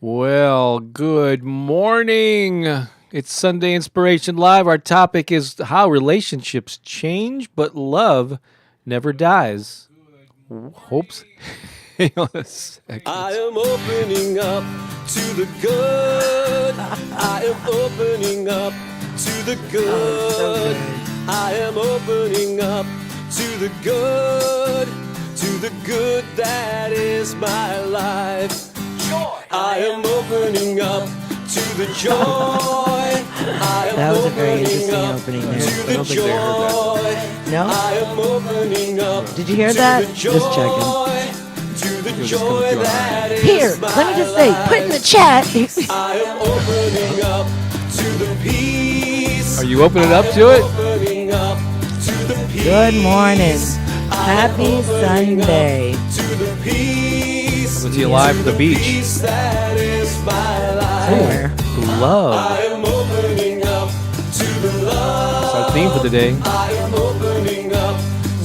Well, good morning. It's Sunday Inspiration Live. Our topic is how relationships change, but love never dies. Hopes. Hang on a second. I am opening up to the good. I am opening up to the good. I am opening up to the good. To the good that is my life. Joy. I am opening up to the joy. I am That was a very opening interesting up opening to there. the joy. No? I am opening up. Did you hear to that? the joy. Just checking. To the just joy coming through that is Here, my let me just say, life. put in the chat. I am opening up to the peace. Are you opening up to it? Opening up to the peace. Good morning. Happy Sunday. To the peace. Coming to you live from the beach. Peace that is my life. Somewhere. Love. I am opening up to the love. That's our theme for the day. I am opening up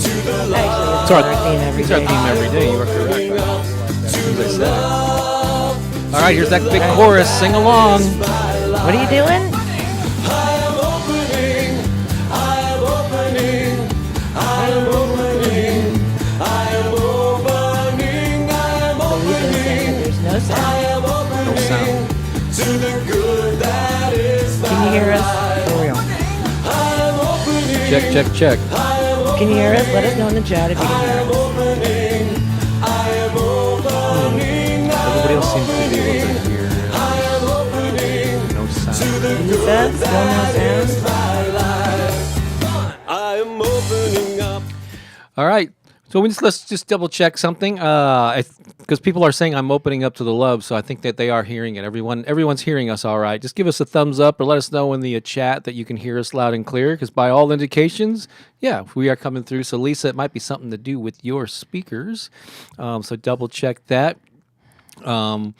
to the love. Actually, it's our theme every It's our day. theme every day. You are correct. Opening up As to soon as I the said it. love. All right, here's that big chorus. Sing along. What are you doing? I am opening. I am opening. I am opening. I am opening. I am opening. There's no I sound. am opening No sound. to the good that is my Can you hear us? life. For real. I am opening. Check, check, check. I am Can you hear us? Let us know in the chat if you can hear us. opening. I am opening. Everybody else seems to be able to hear. I am opening No sound. You said still no sound? my life. I am opening up. All right. So let's just double check something. Because people are saying I'm opening up to the love, so I think that they are hearing it. Everyone's hearing us all right. Just give us a thumbs up or let us know in the chat that you can hear us loud and clear. Because by all indications, yeah, we are coming through. So Lisa, it might be something to do with your speakers. So double check that. Good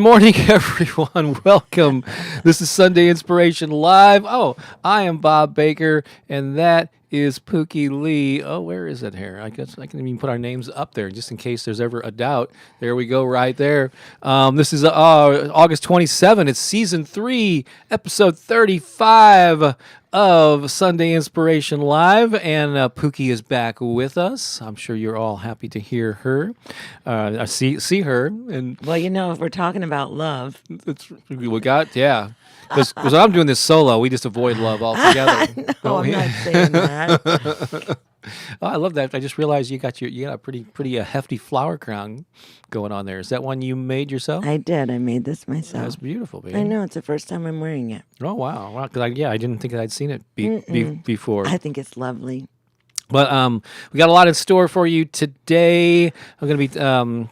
morning, everyone. Welcome. This is Sunday Inspiration Live. Oh, I am Bob Baker, and that is Pooki Lee. Oh, where is it here? I guess I can even put our names up there just in case there's ever a doubt. There we go, right there. This is August 27. It's season 3, episode 35 of Sunday Inspiration Live, and Pooki is back with us. I'm sure you're all happy to hear her, see her, and Well, if we're talking about love. we got because I'm doing this solo, we just avoid love altogether. No, don't I'm we? not saying that. Oh, I love that. I just realized you got a pretty hefty flower crown going on there. Is that one you made yourself? I did. I made this myself. That's beautiful, baby. I know. It's the first time I'm wearing it. Oh wow, wow! Because I didn't think I'd seen it before. I think it's lovely. But we got a lot in store for you today. I'm going to be,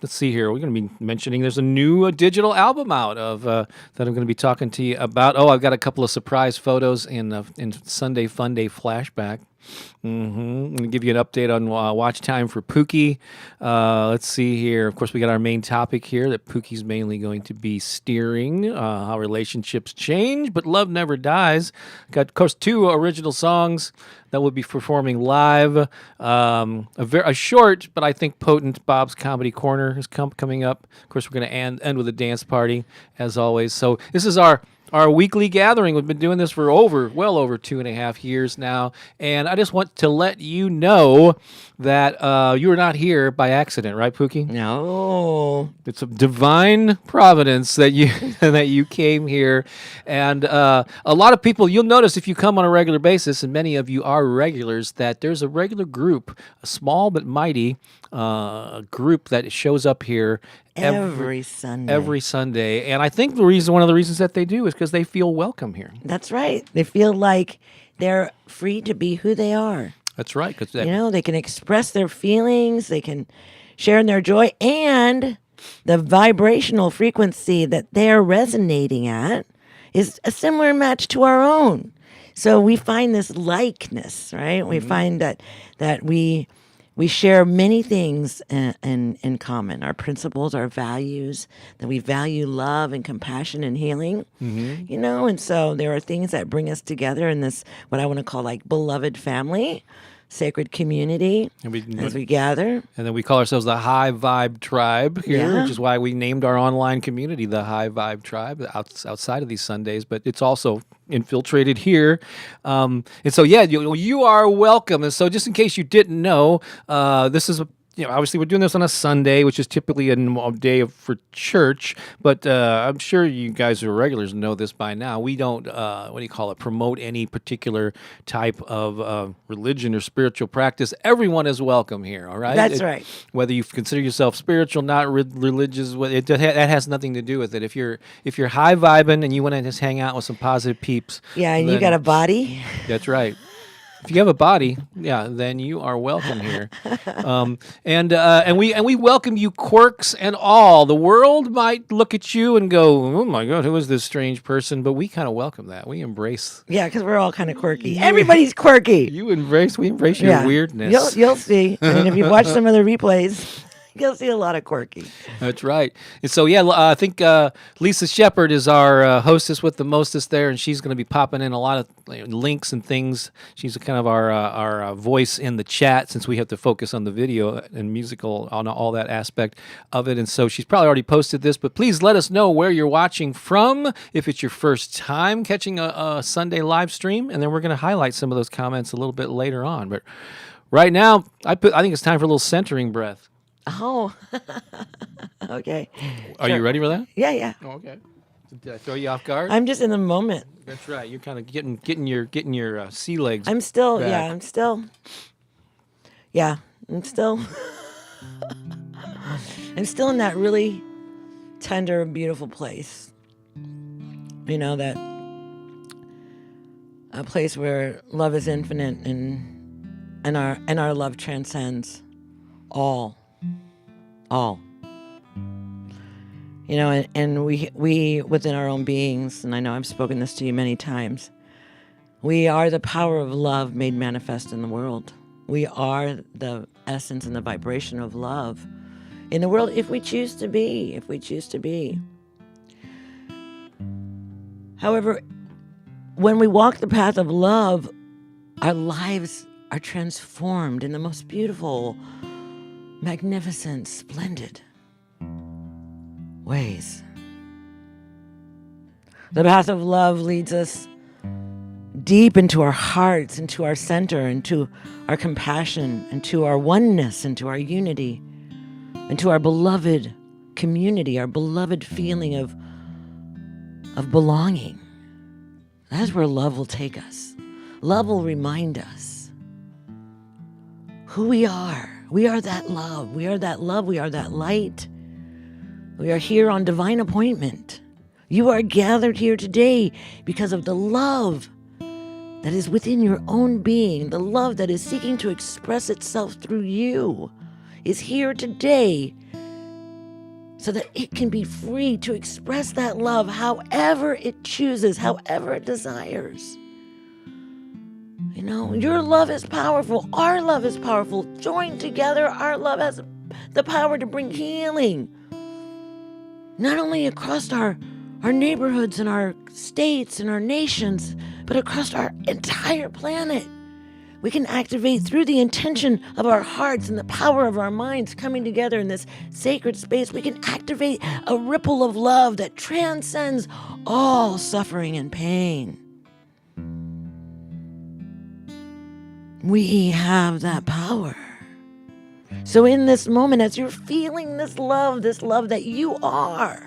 let's see here. We're going to be mentioning there's a new digital album out that I'm going to be talking to you about. Oh, I've got a couple of surprise photos in Sunday Funday Flashback. I'm going to give you an update on watch time for Pooki. Let's see here. Of course, we got our main topic here that Pookie's mainly going to be steering, how relationships change, but love never dies. Got, of course, 2 original songs that we'll be performing live. A short, but I think potent Bob's Comedy Corner is coming up. Of course, we're going to end with a dance party, as always. So this is our weekly gathering. We've been doing this for well over 2.5 years now, and I just want to let you know that you are not here by accident, right, Pooki? No. It's a divine providence that you that you came here, and a lot of people. You'll notice if you come on a regular basis, and many of you are regulars, that there's a regular group, a small but mighty group that shows up here Every Sunday. every Sunday. And I think one of the reasons that they do is because they feel welcome here. That's right. They feel like they're free to be who they are. That's right. Because They can express their feelings, they can share in their joy, and the vibrational frequency that they're resonating at is a similar match to our own. So we find this likeness, right? We find that we share many things in common. Our principles, our values, that we value love and compassion and healing, and so there are things that bring us together in this, what I want to call like beloved family. sacred community And as we gather. And then we call ourselves the High Vibe Tribe here, Yeah. which is why we named our online community the High Vibe Tribe outside of these Sundays. But it's also infiltrated here. And so, yeah, you are welcome. And so just in case you didn't know, this is obviously we're doing this on a Sunday, which is typically a day for church, but I'm sure you guys who are regulars know this by now. We don't, promote any particular type of religion or spiritual practice. Everyone is welcome here, all right? That's right. Whether you consider yourself spiritual, not religious, that has nothing to do with it. If you're high vibing and you want to just hang out with some positive peeps. Yeah, and you then- got a body. That's right. If you have a body, then you are welcome here, and we welcome you, quirks and all. The world might look at you and go, "Oh my God, who is this strange person?" But we kind of welcome that. We embrace. Yeah, because we're all kind of quirky. Everybody's quirky. We embrace your weirdness. You'll see. I mean, if you watch some of the replays, you'll see a lot of quirky. That's right. And so, I think Lisa Shepard is our hostess with the mostest there, and she's going to be popping in a lot of links and things. She's kind of our voice in the chat, since we have to focus on the video and musical, on all that aspect of it. And so she's probably already posted this, but please let us know where you're watching from, if it's your first time catching a Sunday live stream, and then we're going to highlight some of those comments a little bit later on. But right now, I think it's time for a little centering breath. Oh, okay. Are you ready for that? Yeah. Oh, okay. Did I throw you off guard? I'm just in the moment. That's right. You're kind of getting your sea legs. I'm still, back. I'm still in that really tender, beautiful place. You know, that a place where love is infinite and our love transcends all. You know, and we within our own beings, and I know I've spoken this to you many times, we are the power of love made manifest in the world. We are the essence and the vibration of love in the world if we choose to be. However, when we walk the path of love, our lives are transformed in the most beautiful, magnificent, splendid ways. The path of love leads us deep into our hearts, into our center, into our compassion, into our oneness, into our unity, into our beloved community, our beloved feeling of belonging. That's where love will take us. Love will remind us who we are. We are that love. We are that love. We are that light. We are here on divine appointment. You are gathered here today because of the love that is within your own being. The love that is seeking to express itself through you is here today so that it can be free to express that love however it chooses, however it desires. You know, your love is powerful. Our love is powerful. Joined together, our love has the power to bring healing. Not only across our neighborhoods and our states and our nations, but across our entire planet. We can activate through the intention of our hearts and the power of our minds coming together in this sacred space. We can activate a ripple of love that transcends all suffering and pain. We have that power. So in this moment, as you're feeling this love that you are,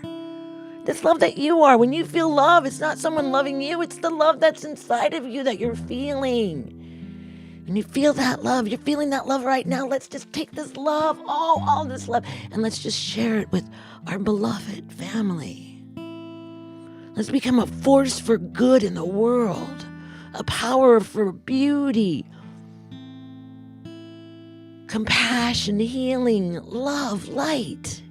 when you feel love, it's not someone loving you, it's the love that's inside of you that you're feeling. And you feel that love, you're feeling that love right now. Let's just take this love, all this love, and let's just share it with our beloved family. Let's become a force for good in the world, a power for beauty, compassion, healing, love, light.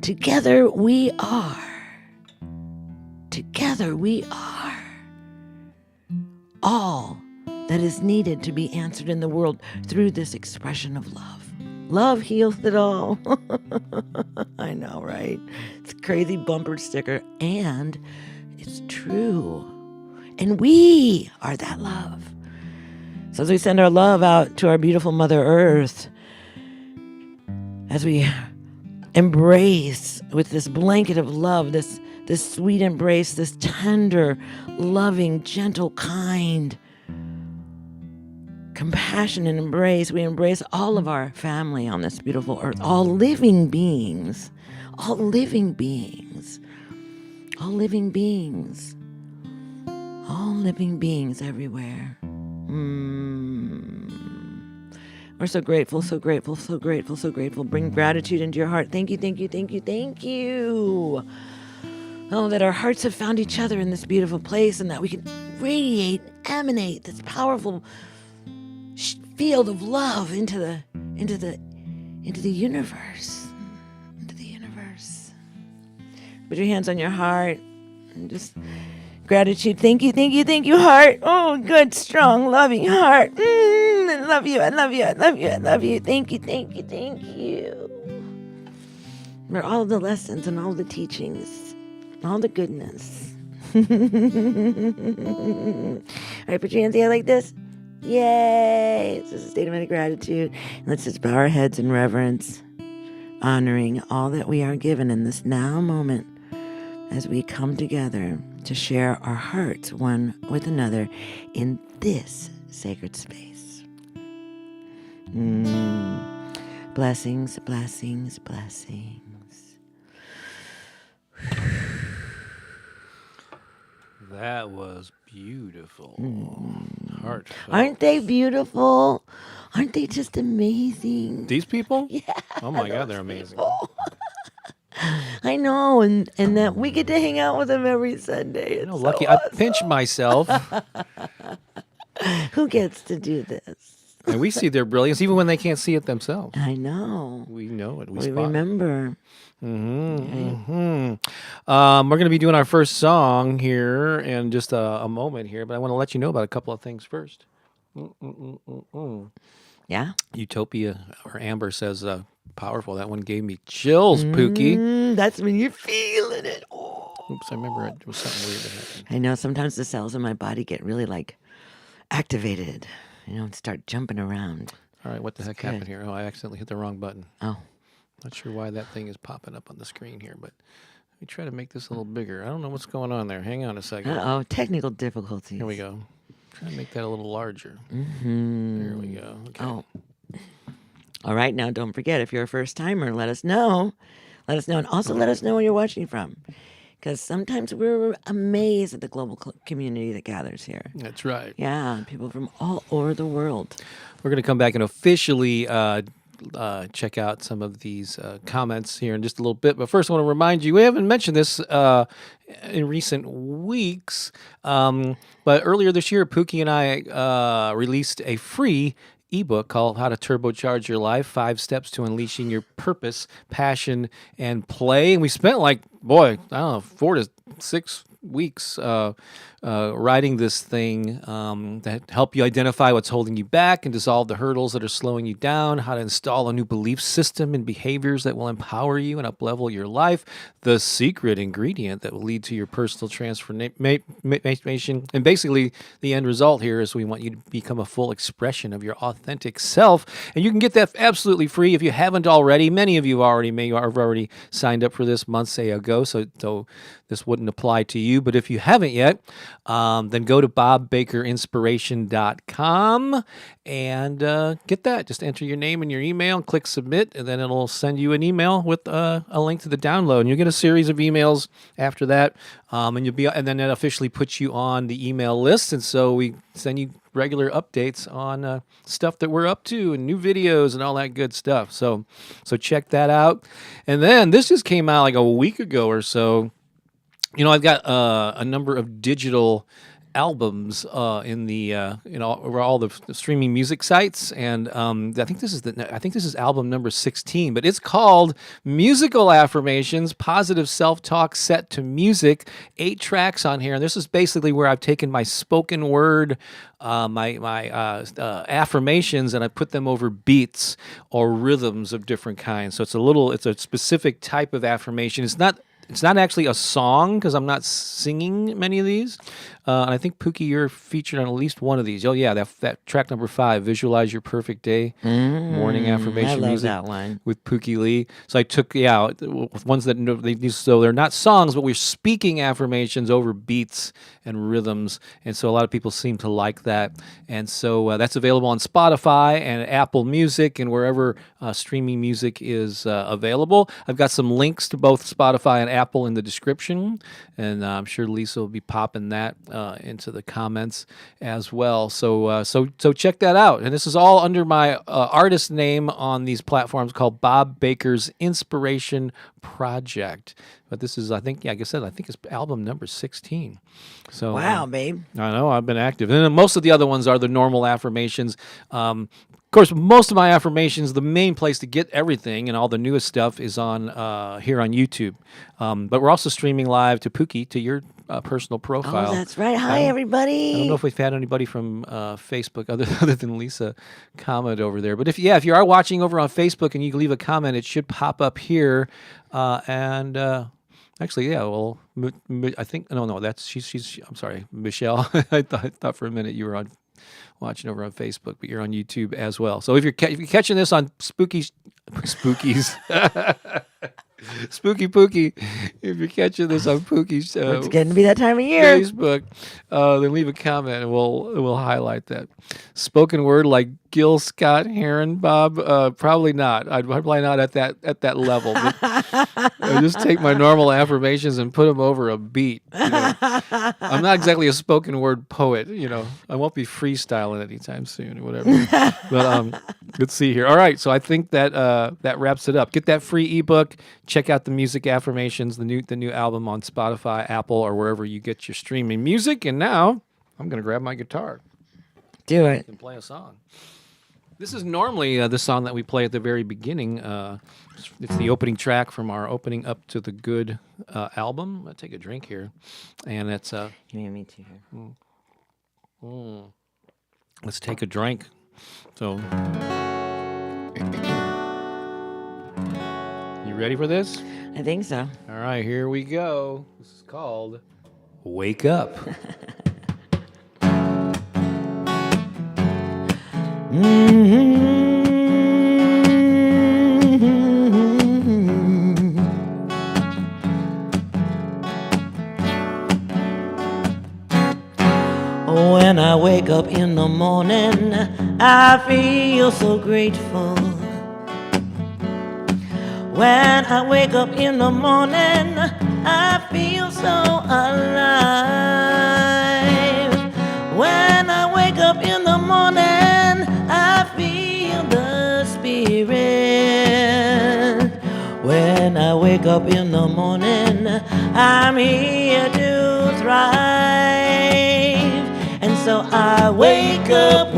Together we are all that is needed to be answered in the world through this expression of love. Love heals it all. I know, right? It's a crazy bumper sticker, and it's true. And we are that love. So as we send our love out to our beautiful Mother Earth, as we embrace with this blanket of love, this sweet embrace, this tender, loving, gentle, kind, compassionate embrace, we embrace all of our family on this beautiful earth, all living beings, all living beings, all living beings, all living beings everywhere. We're so grateful, so grateful, so grateful, so grateful. Bring gratitude into your heart. Thank you, thank you, thank you, thank you. Oh, that our hearts have found each other in this beautiful place and that we can radiate, emanate this powerful field of love into the universe. Into the universe. Put your hands on your heart and just gratitude. Thank you, thank you, thank you, heart. Oh, good, strong, loving heart. I love you, I love you, I love you, I love you. Thank you, thank you, thank you. For all the lessons and all the teachings, all the goodness. All right, put your hands together like this. Yay! This is a state of gratitude. And let's just bow our heads in reverence, honoring all that we are given in this now moment as we come together to share our hearts one with another in this sacred space. Blessings, blessings, blessings. That was beautiful. Heartfelt. Aren't they beautiful? Aren't they just amazing? These people? Yeah. Oh my God, they're amazing. I know, and that we get to hang out with them every Sunday. It's Lucky. so I awesome. pinch myself. Who gets to do this? And we see their brilliance even when they can't see it themselves. I know. We know it. We We spot remember. We're going to be doing our first song here in just a moment here, but I want to let you know about a couple of things first. Yeah? Utopia, or Amber says, powerful. That one gave me chills, Pooki. That's when you're feeling it. Oh. Oops, I remember it was something weird that happened. I know sometimes the cells in my body get really activated, and start jumping around. All right, what the heck happened here? Oh, I accidentally hit the wrong button. Oh. Not sure why that thing is popping up on the screen here, but let me try to make this a little bigger. I don't know what's going on there. Hang on a second. Uh-oh, technical difficulties. Here we go. Try to make that a little larger. Mm-hmm. There we go. Okay. Oh. All right, now don't forget, if you're a first-timer, let us know. Let us know, and also let us know where you're watching from. Because sometimes we're amazed at the global community that gathers here. That's right. Yeah, people from all over the world. We're going to come back and officially check out some of these comments here in just a little bit. But first, I want to remind you, we haven't mentioned this in recent weeks, but earlier this year, Pooki and I released a free ebook called How to Turbocharge Your Life, 5 Steps to Unleashing Your Purpose, Passion, and Play. And we spent 4 to 6 weeks writing this thing that help you identify what's holding you back and dissolve the hurdles that are slowing you down, how to install a new belief system and behaviors that will empower you and up-level your life, the secret ingredient that will lead to your personal transformation. And basically, the end result here is we want you to become a full expression of your authentic self. And you can get that absolutely free if you haven't already. Many of you may have already signed up for this months ago, so this wouldn't apply to you. But if you haven't yet, then go to bobbakerinspiration.com and get that. Just enter your name and your email and click submit, and then it'll send you an email with a link to the download. And you'll get a series of emails after that, and then that officially puts you on the email list. And so we send you regular updates on stuff that we're up to and new videos and all that good stuff. So check that out. And then this just came out a week ago or so. I've got a number of digital albums in the over all the streaming music sites, and I think this is album number 16, but it's called Musical Affirmations: Positive Self-Talk Set to Music. 8 tracks on here, and this is basically where I've taken my spoken word, my affirmations, and I put them over beats or rhythms of different kinds. So it's a specific type of affirmation. It's not actually a song because I'm not singing many of these. And I think, Pooki, you're featured on at least one of these. Oh, yeah, that track number 5, Visualize Your Perfect Day, morning affirmation I love music that one. with Pooki Lee. So I took, ones that so they're not songs, but we're speaking affirmations over beats and rhythms. And so a lot of people seem to like that. And so that's available on Spotify and Apple Music and wherever streaming music is available. I've got some links to both Spotify and Apple in the description, and I'm sure Lisa will be popping that into the comments as well. So check that out. And this is all under my artist name on these platforms called Bob Baker's Inspiration Project. But this is, I think it's album number 16. So Wow, babe. I know, I've been active. And then most of the other ones are the normal affirmations. Of course, most of my affirmations, the main place to get everything and all the newest stuff is on here on YouTube. But we're also streaming live to Pooki, to your personal profile. Oh, that's right. Hi, everybody. I don't know if we've had anybody from Facebook other than Lisa comment over there. But if you are watching over on Facebook and you leave a comment, it should pop up here. Actually, yeah. Well, I think no. That's she's. I'm sorry, Michelle. I thought for a minute you were watching over on Facebook, but you're on YouTube as well. So if you're catching this on Spooky Pooki, if you're catching this on Pooki's It's getting to be that time of year. Facebook, then leave a comment and we'll highlight that. Spoken word like Gil Scott Heron, Bob? Probably not. I'd probably not at that level. But I just take my normal affirmations and put them over a beat. I'm not exactly a spoken word poet. I won't be freestyling anytime soon or whatever. But let's see here. All right, so I think that wraps it up. Get that free ebook. Check out the music affirmations, the new album on Spotify, Apple, or wherever you get your streaming music. And now I'm going to grab my guitar. Do it. And play a song. This is normally the song that we play at the very beginning. It's the opening track from our Opening Up to the Good album. I'll take a drink here. And it's... Me too. Let's take a drink. So... You ready for this? I think so. All right, here we go. This is called Wake Up. When I wake up in the morning, I feel so grateful. When I wake up in the morning, I feel so alive. When I wake up in the morning, I feel the Spirit. When I wake up in the morning, I'm here to thrive. And so I wake up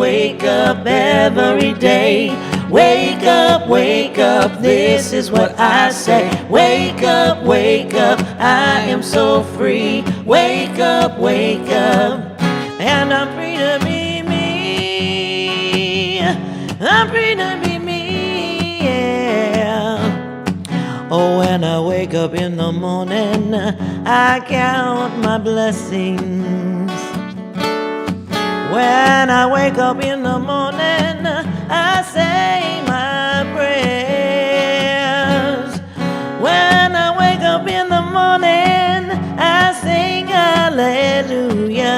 every day. Wake up, this is what I say. Wake up, I am so free. Wake up, and I'm free to be me. I'm free to be me, yeah. Oh, when I wake up in the morning, I count my blessings. When I wake up in the morning, I say my prayers. When I wake up in the morning, I sing hallelujah.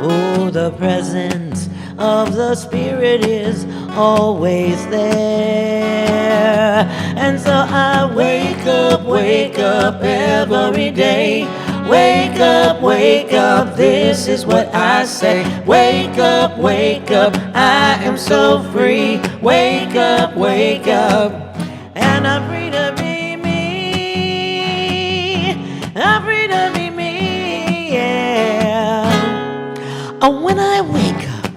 Oh, the presence of the Spirit is always there. And so I wake up every day. Wake up, this is what I say. Wake up, I am so free. Wake up, and I'm free to be me. I'm free to be me, yeah. Oh, when I wake up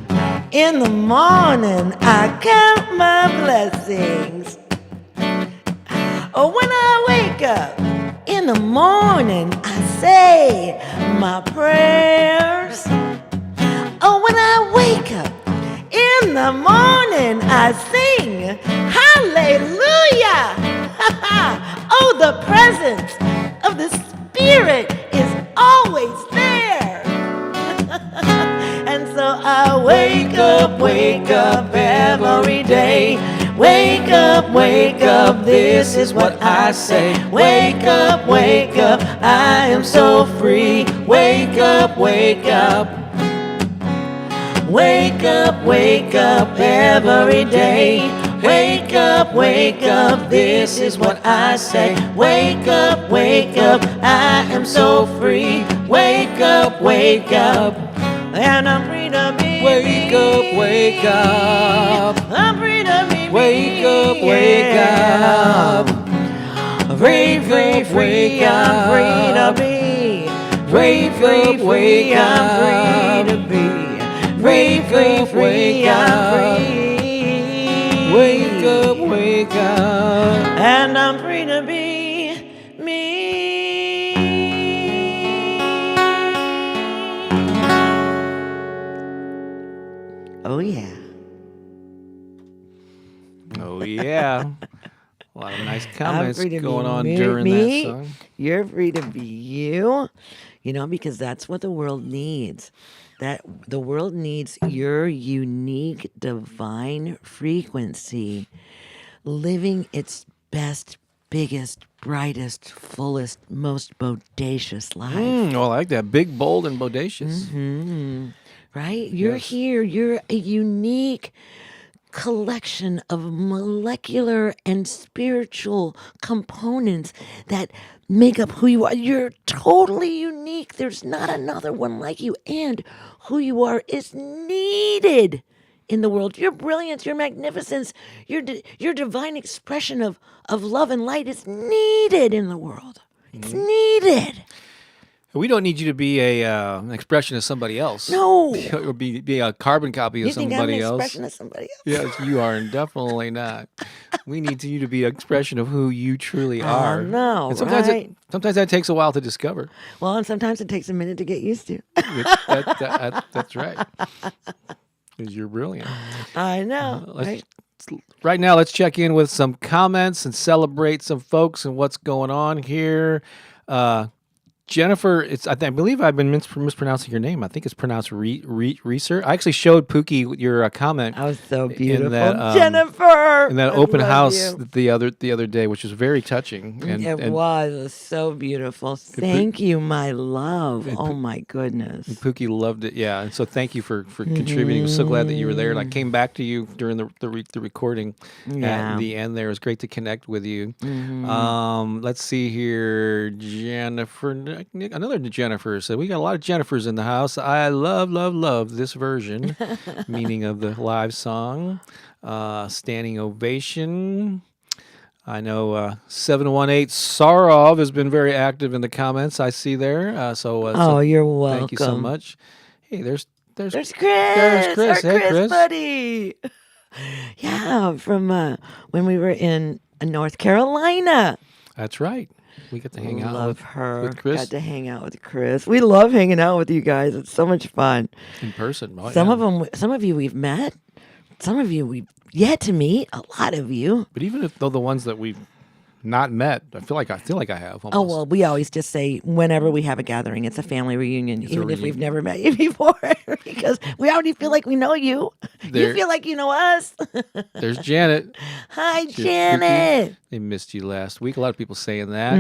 in the morning, I count my blessings. Oh, when I wake up in the morning, I say my prayers. Oh, when I wake up in the morning, I sing hallelujah. Oh, the presence of the Spirit is always there. wake up every day. Wake up, this is what I say. Wake up, I am so free. Wake up. Wake up every day. Wake up, this is what I say. Wake up, I am so free. Wake up, and I'm free to be me. Wake up. I'm free to be me. Wake up. Free, I'm free to be. Free, I'm free to be. Free, I'm free. Wake up. And I'm free to be me. Oh, yeah. Oh, yeah. A lot of nice comments free to be going on me. during that song. You're free to be you. You know, because that's what the world needs. That the world needs your unique divine frequency, living its best, biggest, brightest, fullest, most bodacious life. I like that. Big, bold, and bodacious. Right? You're Yes. here. You're a unique collection of molecular and spiritual components that make up who you are. You're totally unique. There's not another one like you. And who you are is needed in the world. Your brilliance, your magnificence, your divine expression of love and light is needed in the world. It's needed. We don't need you to be an expression of somebody else. No. Or be a carbon copy of You think I'm somebody an else. expression of somebody else? Yes, you are definitely not. We need you to be an expression of who you truly are. know, And sometimes right? sometimes that takes a while to discover. Well, and sometimes it takes a minute to get used to. That's right. 'Cause you're brilliant. I know. Right? Right now, let's check in with some comments and celebrate some folks and what's going on here. Jennifer, I believe I've been mispronouncing your name. I think it's pronounced Reeser. I actually showed Pooki your comment. I was so beautiful, that, Jennifer. in that I open love house you. the other day, which was very touching. And, It and was so beautiful. Thank you, my love. Oh my goodness. Pooki loved it. Yeah, and so thank you for contributing. I'm so glad that you were there, and I came back to you during the recording. Yeah. At the end, there it was great to connect with you. Let's see here, Jennifer. Another Jennifer said, we got a lot of Jennifers in the house. I love this version, meaning of the live song. Standing ovation. I know 718 Sarov has been very active in the comments. I see there. So You're welcome. thank you so much. Hey, there's There's Chris. There's Chris. Our Hey, Chris. buddy. Yeah, from when we were in North Carolina. That's right. We got to hang out Love with her. with Chris Got to hang out with Chris. We love hanging out with you guys. It's so much fun. in person. Oh, Some yeah. some of you we've met. Some of you we've yet to meet. A lot of you. But even if though the ones that we've not met, I feel like I have. Almost. Oh, well, we always just say whenever we have a gathering, it's a family reunion, It's a even if we've reunion. never met you before, because we already feel like we know you. There- You feel like you know us. There's Janet. Hi, Just Janet. They missed you last week. A lot of people saying that.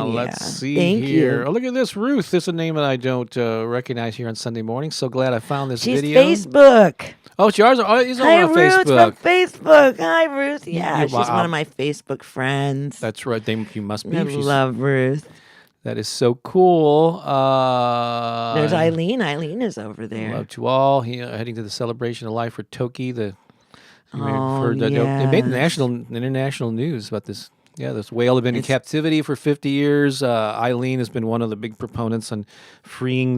Let's see Thank here. you. Oh, look at this. Ruth. This is a name that I don't recognize here on Sunday morning. So glad I found this She's video. Facebook. Oh, it's yours. Oh, he's over Hi, on Ruth Facebook. from Facebook. Hi, Ruth. Yeah, You- she's one of my Facebook friends. That's right. You must be. I She's- love Ruth. That is so cool. There's Eileen. Eileen is over there. Love to all. Heading to the celebration of life for Toki. You may have Oh, heard that. They made yes. international news about this. Yeah, this whale had been in captivity for 50 years. Eileen has been one of the big proponents on bringing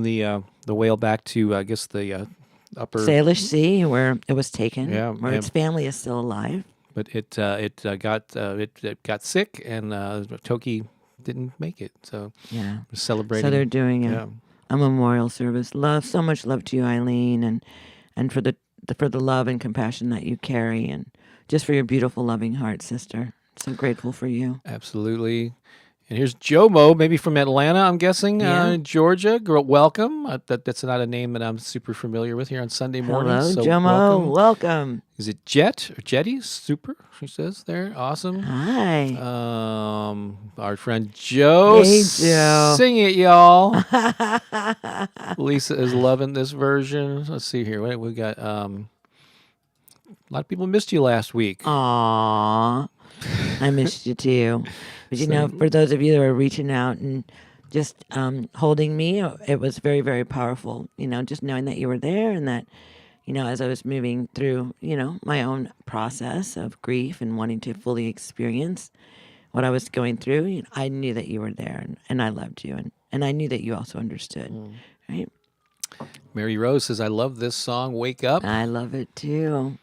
the whale back to, I guess, the upper. Salish Sea, where it was taken, Yeah, where yeah. its family is still alive. But it got sick, and Toki didn't make it. So Yeah. we're celebrating. So they're doing Yeah. a memorial service. So much love to you, Eileen, and for the love and compassion that you carry, and just for your beautiful, loving heart, sister. So grateful for you. Absolutely. And here's Jomo, maybe from Atlanta, I'm guessing, Yeah. Georgia. Girl, welcome. That's not a name that I'm super familiar with here on Sunday mornings. Hello, So Jomo. Welcome. Is it Jet or Jetty? Super, she says there. Awesome. Hi. Our friend Joe. Hey, Joe. Sing it, y'all. Lisa is loving this version. Let's see here. We got a lot of people missed you last week. Aw. I missed you too. But you know, for those of you that are reaching out and just holding me, it was very, very powerful. You know, just knowing that you were there and that, you know, as I was moving through, you know, my own process of grief and wanting to fully experience what I was going through, you know, I knew that you were there and I loved you. And I knew that you also understood, right? Mary Rose says, I love this song, Wake Up. I love it too.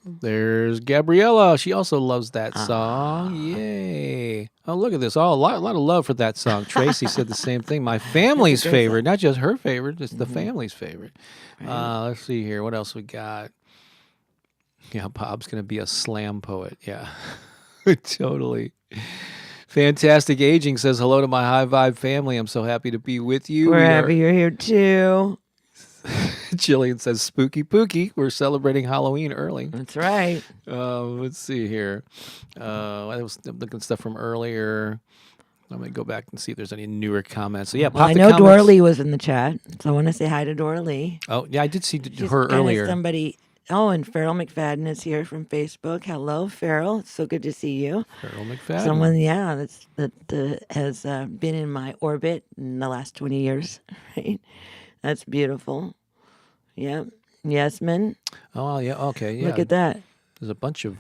There's Gabriella. She also loves that song. Yay. Oh, look at this. Oh, a lot of love for that song. Tracy said the same thing. My family's favorite, not just her favorite, it's the family's favorite. Right. Let's see here. What else we got? Yeah, Bob's going to be a slam poet. Yeah, totally. Fantastic Aging says, hello to my high vibe family. I'm so happy to be with you. We're happy you're here too. Jillian says, spooky pooky. We're celebrating Halloween early. That's right. Let's see here. I was looking at stuff from earlier. I'm going to go back and see if there's any newer comments. So, yeah, I know Dora Lee was in the chat, so I want to say hi to Dora Lee. Oh, yeah, I did see She's her earlier. Somebody. Oh, and Farrell McFadden is here from Facebook. Hello, Farrell. It's so good to see you. Farrell McFadden. Someone, yeah, that has been in my orbit in the last 20 years. Right? That's beautiful. Yep. Yasmin. Oh, yeah. Okay. Yeah. Look at that. There's a bunch of.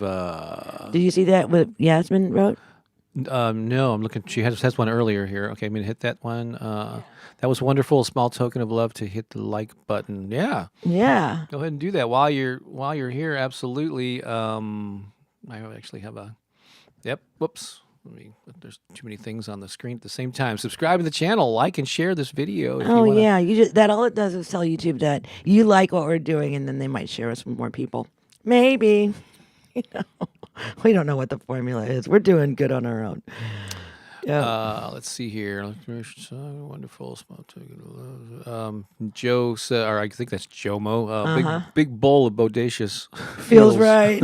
Did you see that? What Yasmin wrote? No, I'm looking. She has one earlier here. Okay, I'm gonna hit that one. That was wonderful. A small token of love to hit the like button. Yeah. Yeah. Go ahead and do that while you're here. Absolutely. I actually have a. Yep. Whoops. There's too many things on the screen at the same time. Subscribe to the channel, like and share this video. If you wanna. Yeah. You just that all it does is tell YouTube that you like what we're doing, and then they might share us with more people. Maybe. You know, we don't know what the formula is. We're doing good on our own. Yeah. Let's see here. Wonderful. Small token of love. Joe said, or I think that's Jomo. Big bowl of bodacious Feels right.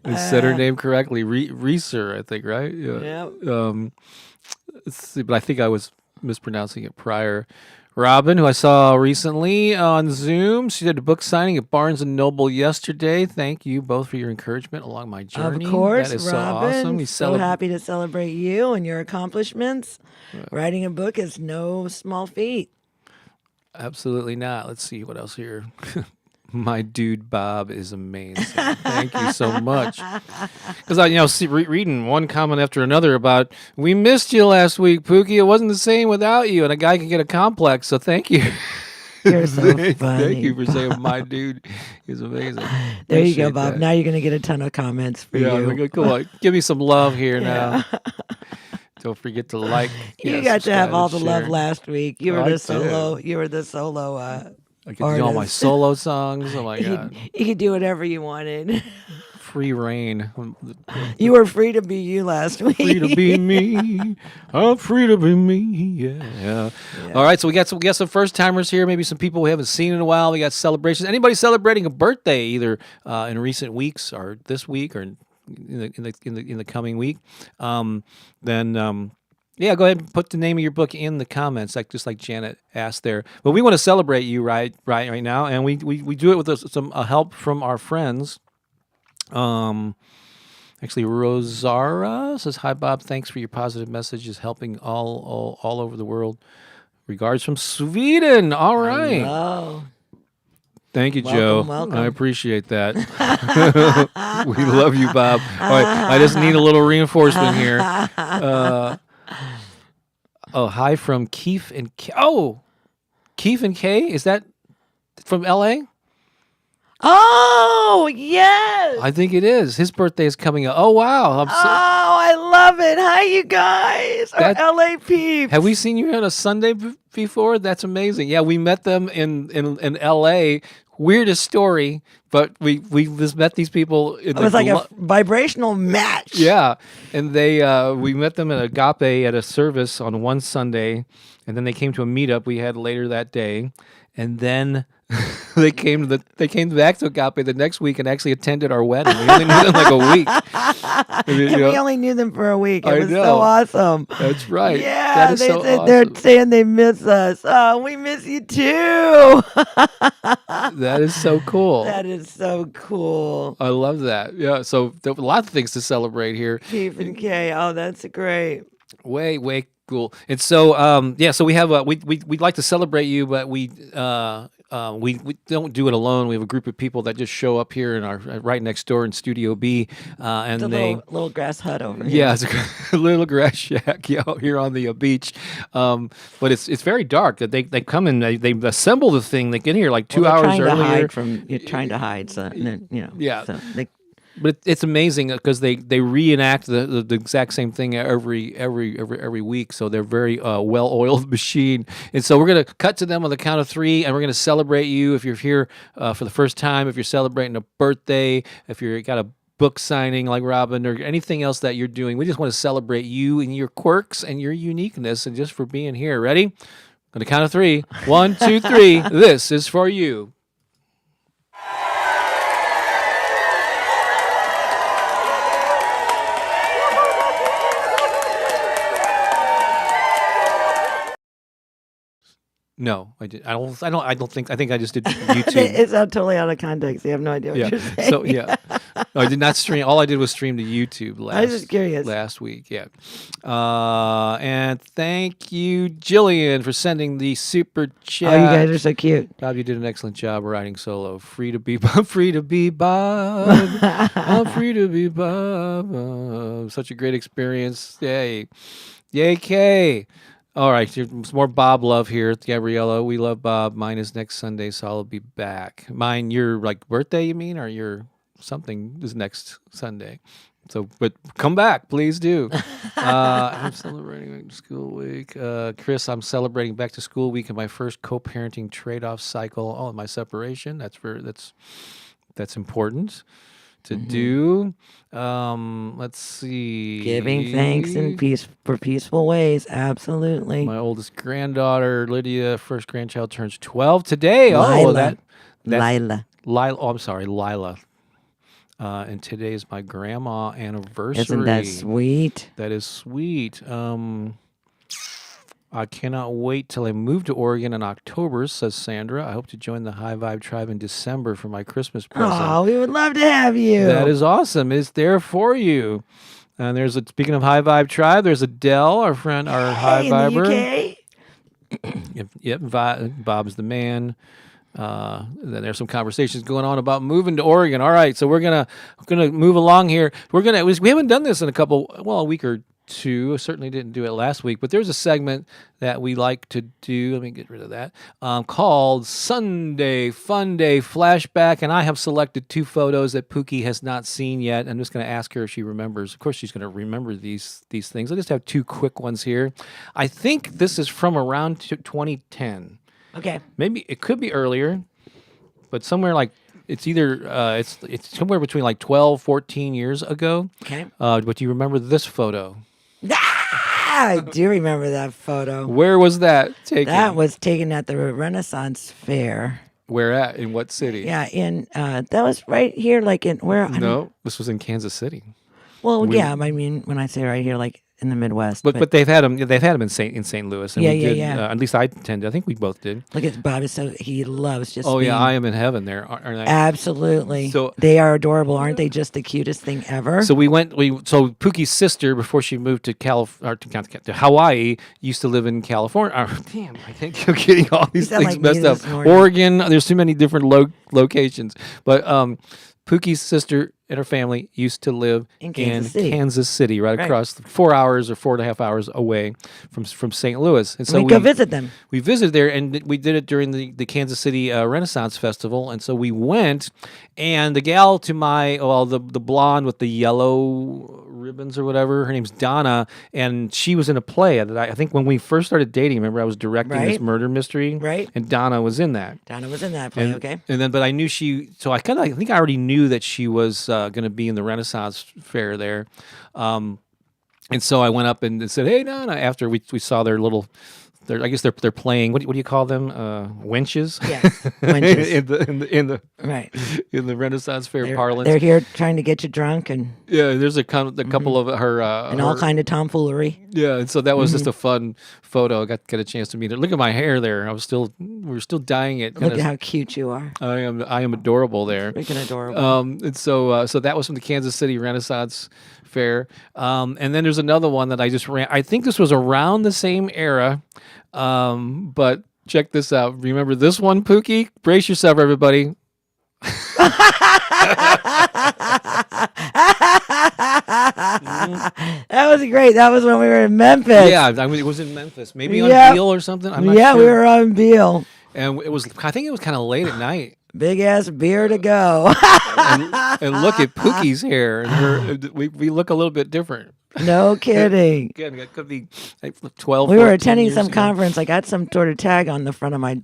I said her name correctly. Reeser, I think, right? Yeah. Yep. Let's see, but I think I was mispronouncing it prior. Robin, who I saw recently on Zoom, she did a book signing at Barnes & Noble yesterday. Thank you both for your encouragement along my journey. Of course, that is Robin. so awesome. So happy to celebrate you and your accomplishments. Writing a book is no small feat. Absolutely not. Let's see what else here. My dude Bob is amazing. Thank you so much. Because reading one comment after another about we missed you last week, Pooki. It wasn't the same without you, and a guy can get a complex. So thank you. You're so funny. Thank you for saying my dude is amazing. There you go, Bob. That. Now you're going to get a ton of comments for you. Come on, give me some love here now. Don't forget to like. You got to have all the love last week. You were the solo. You were the solo. I could do all my solo songs. Oh my God! You could do whatever you wanted. Free reign. You were free to be you last week. Free to be me. I'm free to be me. Yeah. All right. So we got some first timers here. Maybe some people we haven't seen in a while. We got celebrations. Anybody celebrating a birthday either in recent weeks or this week or in the coming week? Yeah, go ahead and put the name of your book in the comments, just like Janet asked there. But we want to celebrate you right now, and we do it with some help from our friends. Actually, Rosara says, "Hi Bob, thanks for your positive messages, helping all over the world. Regards from Sweden." All right. Hello. Thank you, Joe. Welcome. I appreciate that. We love you, Bob. All right, I just need a little reinforcement here. Hi from Keith and K. Oh, Keith and Kay? Is that from L.A.? Oh, yes. I think it is. His birthday is coming up. Oh, wow. I love it. Hi, you guys. Our LA peeps. Have we seen you on a Sunday before? That's amazing. Yeah, we met them in LA weirdest story, but we just met these people. In It was like a vibrational match. yeah, and they we met them at Agape at a service on one Sunday, and then they came to a meetup we had later that day, and then they came back to Agape the next week and actually attended our wedding. We only knew them like a week. And we only knew them for a week. It I was know. so awesome. That's right. Yeah, that is they so said awesome. they're saying they miss us. Oh, we miss you too. That is so cool. That is so cool. I love that. Yeah. So there were lots of things to celebrate here. Keith and Kay. Oh, that's great. Way cool. And so so we have we'd like to celebrate you, but we don't do it alone. We have a group of people that just show up here in our right next door in Studio B, and It's a they little grass hut over here. yeah, it's a little grass shack out here on the beach, but it's very dark. That they come and they assemble the thing. They get here like 2 hours earlier. You're trying to hide, so Yeah. So But it's amazing because they reenact the exact same thing every week. So they're very well-oiled machine. And so we're going to cut to them on the count of 3, and we're going to celebrate you if you're here for the first time, if you're celebrating a birthday, if you're got a book signing like Robin, or anything else that you're doing. We just want to celebrate you and your quirks and your uniqueness, and just for being here. Ready? On the count of 3. 1, 2, 3. This is for you. No, I did. I don't think. I think I just did YouTube. it's totally out of context. You have no idea what you're saying. So yeah, no, I did not stream. All I did was stream to YouTube I was just curious. last week. Yeah, and thank you, Jillian, for sending the super chat. Oh, you guys are so cute. Bob, you did an excellent job writing solo. Free to be Bob. Free to be Bob. I'm free to be Bob. Such a great experience. Yay, Kay. All right, there's more Bob love here, Gabriella. We love Bob. Mine is next Sunday, so I'll be back. Mine, your like birthday, you mean, or your something is next Sunday. So, but come back, please do. I'm celebrating back to school week. Chris, I'm celebrating back to school week in my first co-parenting trade-off cycle. Oh, my separation. That's important to do. Let's see. Giving thanks in for peaceful ways. Absolutely. My oldest granddaughter, Lydia, first grandchild, turns 12 today. Lila. Lila. Oh, I'm sorry, Lila. And today is my grandma anniversary. Isn't that sweet? That is sweet. I cannot wait till I move to Oregon in October, says Sandra. I hope to join the High Vibe Tribe in December for my Christmas present. Oh, we would love to have you. That is awesome. It's there for you. And speaking of High Vibe Tribe, there's Adele, our friend, our High Viber. Yep, Bob's the man. Then there's some conversations going on about moving to Oregon. All right, so we're gonna move along here. We haven't done this in a week or two. I certainly didn't do it last week, but there's a segment that we like to do. Let me get rid of that. Called Funday Flashback, and I have selected 2 photos that Pooki has not seen yet. I'm just going to ask her if she remembers. Of course, she's going to remember these things. I just have 2 quick ones here. I think this is from around 2010. Okay. Maybe it could be earlier, but somewhere like it's either it's somewhere between like 12, 14 years ago. Okay. But do you remember this photo? I do remember that photo. Where was that taken? That was taken at the Renaissance Fair. Where at? In what city? Yeah, that was right here, like in where? This was in Kansas City. Well, yeah, I mean, when I say right here, like in the Midwest. But they've had them in St. Louis. And Yeah, we did, yeah. At least I attended. I think we both did. Look at Bob. He loves just. Oh being, yeah, I am in heaven there. Aren't I? Absolutely. So they are adorable, aren't they? Just the cutest thing ever. So so Pookie's sister, before she moved to to Hawaii, used to live in California. Damn, I think I'm getting all these things like messed me up. this morning. Oregon, there's too many different locations. But Pookie's sister and her family used to live in Kansas City, right across 4 hours or 4.5 hours away from St. Louis. And so we go visit them. We visited there, and we did it during the Kansas City Renaissance Festival. And so we went, and the gal to the blonde with the yellow ribbons or whatever. Her name's Donna, and she was in a play that I think when we first started dating. Remember, I was directing this Right. murder mystery, Right. And Donna was in that. Donna was in that play. Okay. And then, but I knew so I think I already knew that she was going to be in the Renaissance Fair there. And so I went up and said, "Hey, Donna," after we saw their little, I guess they're playing. What do you call them? Wenches. Yes, wenches. Right. In the Renaissance Fair They're, parlance. they're here trying to get you drunk and There's a couple of her and all kind of tomfoolery. Yeah, and so that was just a fun photo. I got a chance to meet her. Look at my hair there. We were still dyeing it. Look at how cute you are. I am adorable there. Freaking adorable. And so that was from the Kansas City Renaissance Fair. And then there's another one that I just ran. I think this was around the same era. But check this out. Remember this one, Pooki? Brace yourself, everybody. That was great. That was when we were in Memphis. Yeah, I mean, it was in Memphis. Maybe on Yep. Beale or something. I'm not Yeah, sure. we were on Beale. And I think it was kind of late at night. Big ass beer to go. And look at Pookie's hair. And we look a little bit different. No kidding. Again, it could be like 12. We were 14 attending years some ago. conference. I got some sort of tag on the front of my.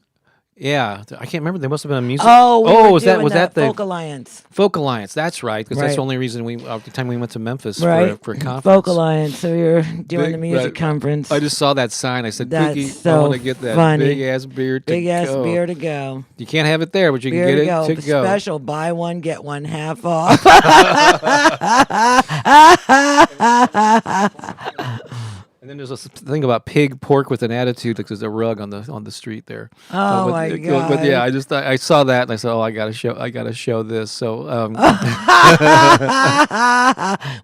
Yeah, I can't remember. There must have been a music. Was that the Folk Alliance? Folk Alliance? That's right, because that's Right. the only reason the time we went to Memphis Right. for a conference. Folk Alliance. So we were doing the music right. conference. I just saw that sign. I said, That's Pookie, I so want to get that funny. big ass beer to Big ass go. beer to go. You can't have it there, but you Beer can to get go. it to go. Special. Buy one, get one half off. And then there's a thing about pig pork with an attitude, like there's a rug on the street there. Oh, but, my But God. yeah, I saw that and I said, oh, I gotta show this. So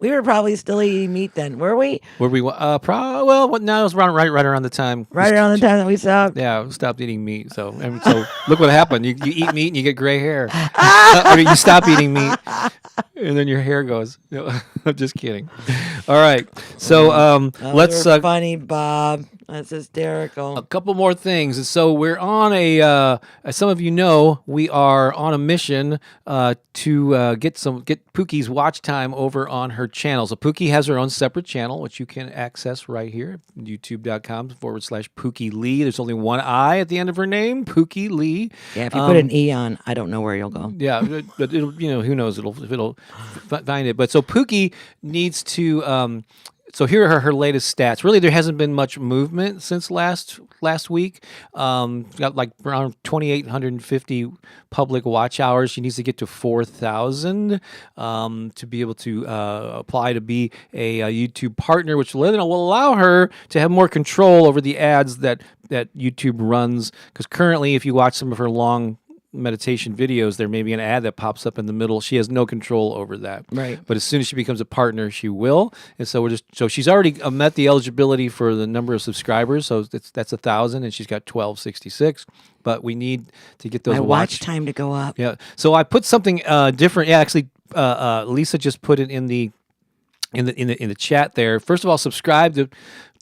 We were probably still eating meat then, were we? where we no, it was right around the time. Right around the time that we stopped. Yeah, we stopped eating meat. So look what happened. You eat meat and you get gray hair. I mean, you stop eating meat and then your hair goes. I'm just kidding. All right, so let's. You're funny, Bob. That's hysterical. A couple more things. And so we're on as some of you know, we are on a mission to get Pookie's watch time over on her channel. So Pooki has her own separate channel, which you can access right here, youtube.com/Pooki Lee. There's only one I at the end of her name, Pooki Lee. Yeah, if you put an E on, I don't know where you'll go. Yeah, but it'll, who knows, it'll find it. But so Pooki needs to so here are her latest stats. Really, there hasn't been much movement since last week. Got like around 2,850 public watch hours. She needs to get to 4,000 to be able to apply to be a YouTube partner, which will allow her to have more control over the ads that YouTube runs. Because currently, if you watch some of her long meditation videos, there may be an ad that pops up in the middle. She has no control over that. Right. But as soon as she becomes a partner, she will. And so she's already met the eligibility for the number of subscribers. So that's 1,000, and she's got 1,266. But we need to get those My watch time to go up. Yeah. So I put something different. Yeah, actually, Lisa just put it in the chat there. First of all, subscribe to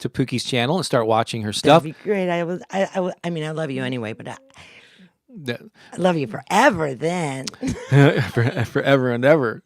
Pookie's channel and start watching her stuff. That'd be great. I mean, I love you anyway, but I Yeah. love you forever then. Forever and ever,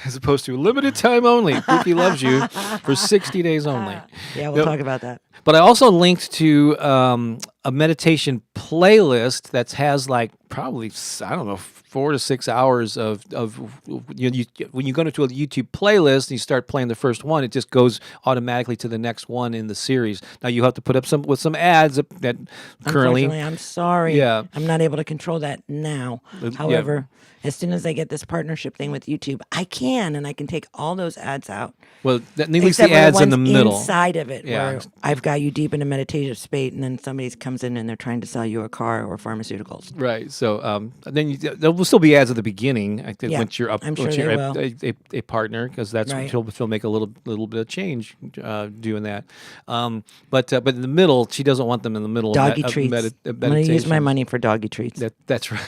as opposed to limited time only. Pookie loves you for 60 days only. Yeah, we'll talk about that. But I also linked to a meditation playlist that has like probably, I don't know, 4 to 6 hours of when you go into a YouTube playlist and you start playing the first one, it just goes automatically to the next one in the series. Now you have to put up some ads that currently. Unfortunately, I'm sorry. Yeah. I'm not able to control that now. Yeah. However, as soon as I get this partnership thing with YouTube, I can take all those ads out. Well, at least Except the for ads in the ones middle. inside of it, Yeah. where I've got you deep in a meditative state, and then somebody comes in and they're trying to sell you a car or pharmaceuticals. Right. So then there will still be ads at the beginning. I think Yeah, once you're I'm sure once they you're will. a partner, because that's Right. she'll make a little bit of change doing that. But in the middle, she doesn't want them in the middle. Doggy of treats. meditation. I'm going to use my money for doggy treats. That's right.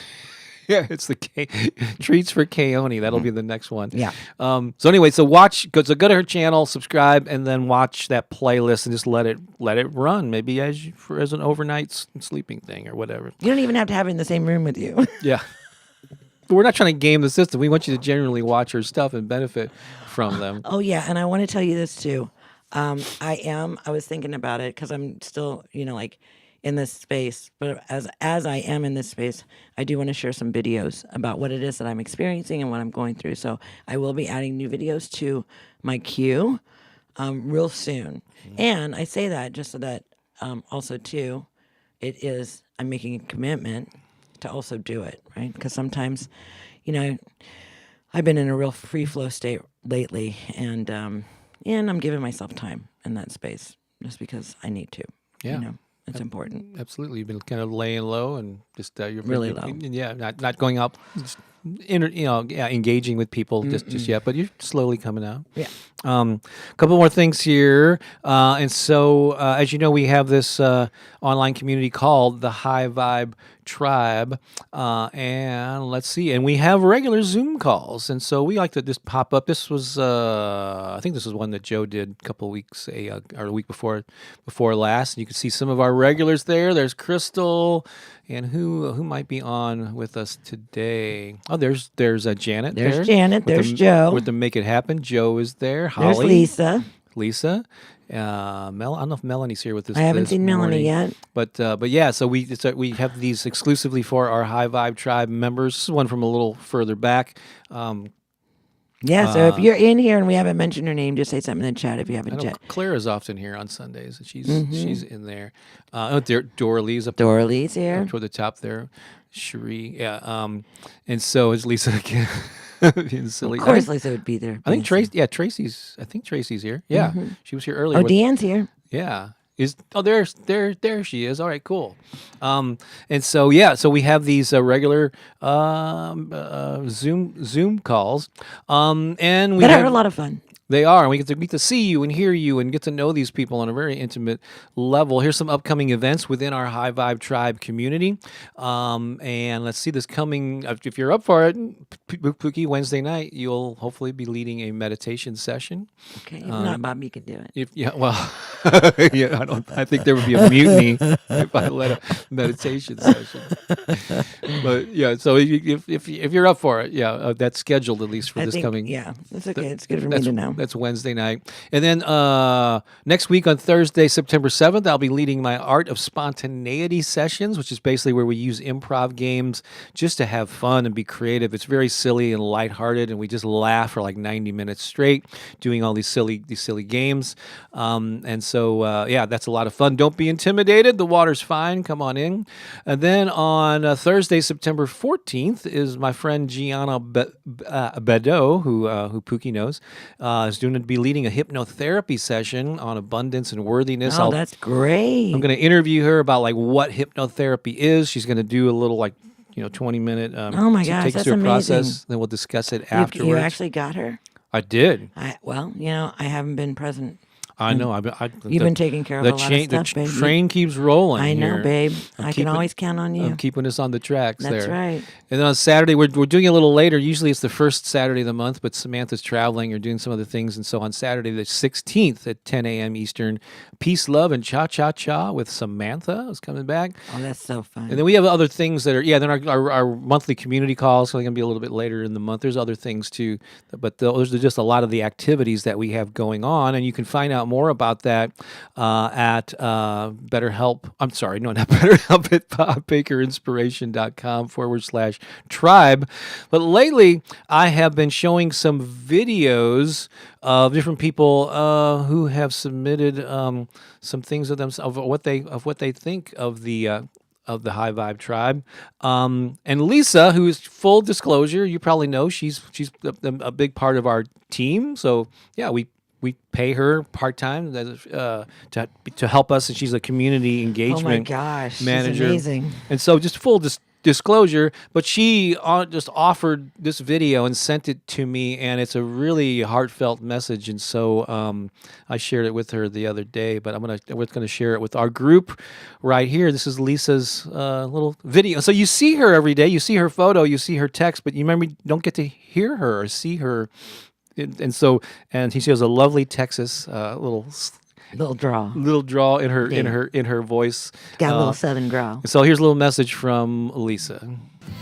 Yeah, it's the treats for Keone. That'll be the next one. Yeah. So anyway, go to her channel, subscribe, and then watch that playlist and just let it run. Maybe as an overnight sleeping thing or whatever. You don't even have to have it in the same room with you. Yeah. we're not trying to game the system. We want you to genuinely watch her stuff and benefit from them. Oh yeah, and I want to tell you this too. I was thinking about it because I'm still, like in this space. But as I am in this space, I do want to share some videos about what it is that I'm experiencing and what I'm going through. So I will be adding new videos to my queue real soon. And I say that just so that also too, I'm making a commitment to also do it, right? Because sometimes, I've been in a real free flow state lately, and I'm giving myself time in that space just because I need to. Yeah. It's important. Absolutely. You've been kind of laying low and just you're Really low. Yeah, not going up, just engaging with people just yet, but you're slowly coming out. Yeah. A couple more things here. And so, as you know, we have this online community called the High Vibe Tribe. And let's see. And we have regular Zoom calls. And so we like to just pop up. This was, I think this was one that Joe did a couple of weeks, or a week before last. And you can see some of our regulars there. There's Crystal. And who might be on with us today? Oh, there's Janet. There's Janet. There's Joe. With the Make It Happen. Joe is there. Holly. There's Lisa. I don't know if Melanie's here with us. I haven't this seen Melanie morning. yet. But yeah, so we have these exclusively for our High Vibe Tribe members. This is one from a little further back. Yeah, so if you're in here and we haven't mentioned her name, just say something in the chat if you I haven't know yet. Clara's often here on Sundays. She's in there. Dora Lee's up Dora Lee's here. toward the top there. Cherie, yeah. And so is Lisa again. Being silly. Of course, Lisa would be there. I think Tracy's here. Yeah, she was here earlier. Oh, Deanne's here. Yeah. There she is. All right, cool. And so so we have these regular Zoom calls, and we That have, are a lot of fun. They are, and we get to see you and hear you and get to know these people on a very intimate level. Here's some upcoming events within our High Vibe Tribe community. And let's see this coming, if you're up for it, Pooki, Wednesday night, you'll hopefully be leading a meditation session. Okay, if not, Bob, you can do it. I think there would be a mutiny if I led a meditation session. But yeah, so if you're up for it, that's scheduled at least for this coming. Yeah, that's okay. It's good for me to know. That's Wednesday night. And then next week on Thursday, September 7th, I'll be leading my Art of Spontaneity sessions, which is basically where we use improv games just to have fun and be creative. It's very silly and lighthearted, and we just laugh for like 90 minutes straight doing all these silly games. And so, that's a lot of fun. Don't be intimidated. The water's fine. Come on in. And then on Thursday, September 14th, is my friend Gianna Bedeau, who Pooki knows, is going to be leading a hypnotherapy session on abundance and worthiness. Oh, that's great. I'm going to interview her about like what hypnotherapy is. She's going to do a little 20-minute oh my gosh, take us that's through a amazing. process. Then we'll discuss it afterwards. You actually got her? I did. I haven't been present. I know. You've been taking care of a lot of stuff, baby. The train keeps rolling. I know, here. babe. I can always count on you. I'm keeping us on the tracks there. That's right. And then on Saturday, we're doing it a little later. Usually it's the first Saturday of the month, but Samantha's traveling or doing some other things. And so on Saturday, the 16th at 10 a.m. Eastern, Peace, Love, and Cha-Cha-Cha with Samantha is coming back. Oh, that's so fun. And then we have other things that are, then our monthly community calls, so they're going to be a little bit later in the month. There's other things too, but those are just a lot of the activities that we have going on. And you can find out more about that at BetterHelp. I'm sorry, no, not BetterHelp, at BobBakerInspiration.com/tribe. But lately, I have been showing some videos of different people who have submitted some things of themselves, of what they think of the High Vibe Tribe. And Lisa, who is, full disclosure, you probably know, she's a big part of our team. So yeah, we pay her part-time to help us, and she's a community engagement manager. She's amazing. And so just full disclosure, but she just offered this video and sent it to me, and it's a really heartfelt message. And so I shared it with her the other day, but we're gonna share it with our group right here. This is Lisa's little video. So you see her every day, you see her photo, you see her text, but you don't get to hear her or see her. And she has a lovely Texas little draw in her voice. Got a little southern drawl. So here's a little message from Lisa.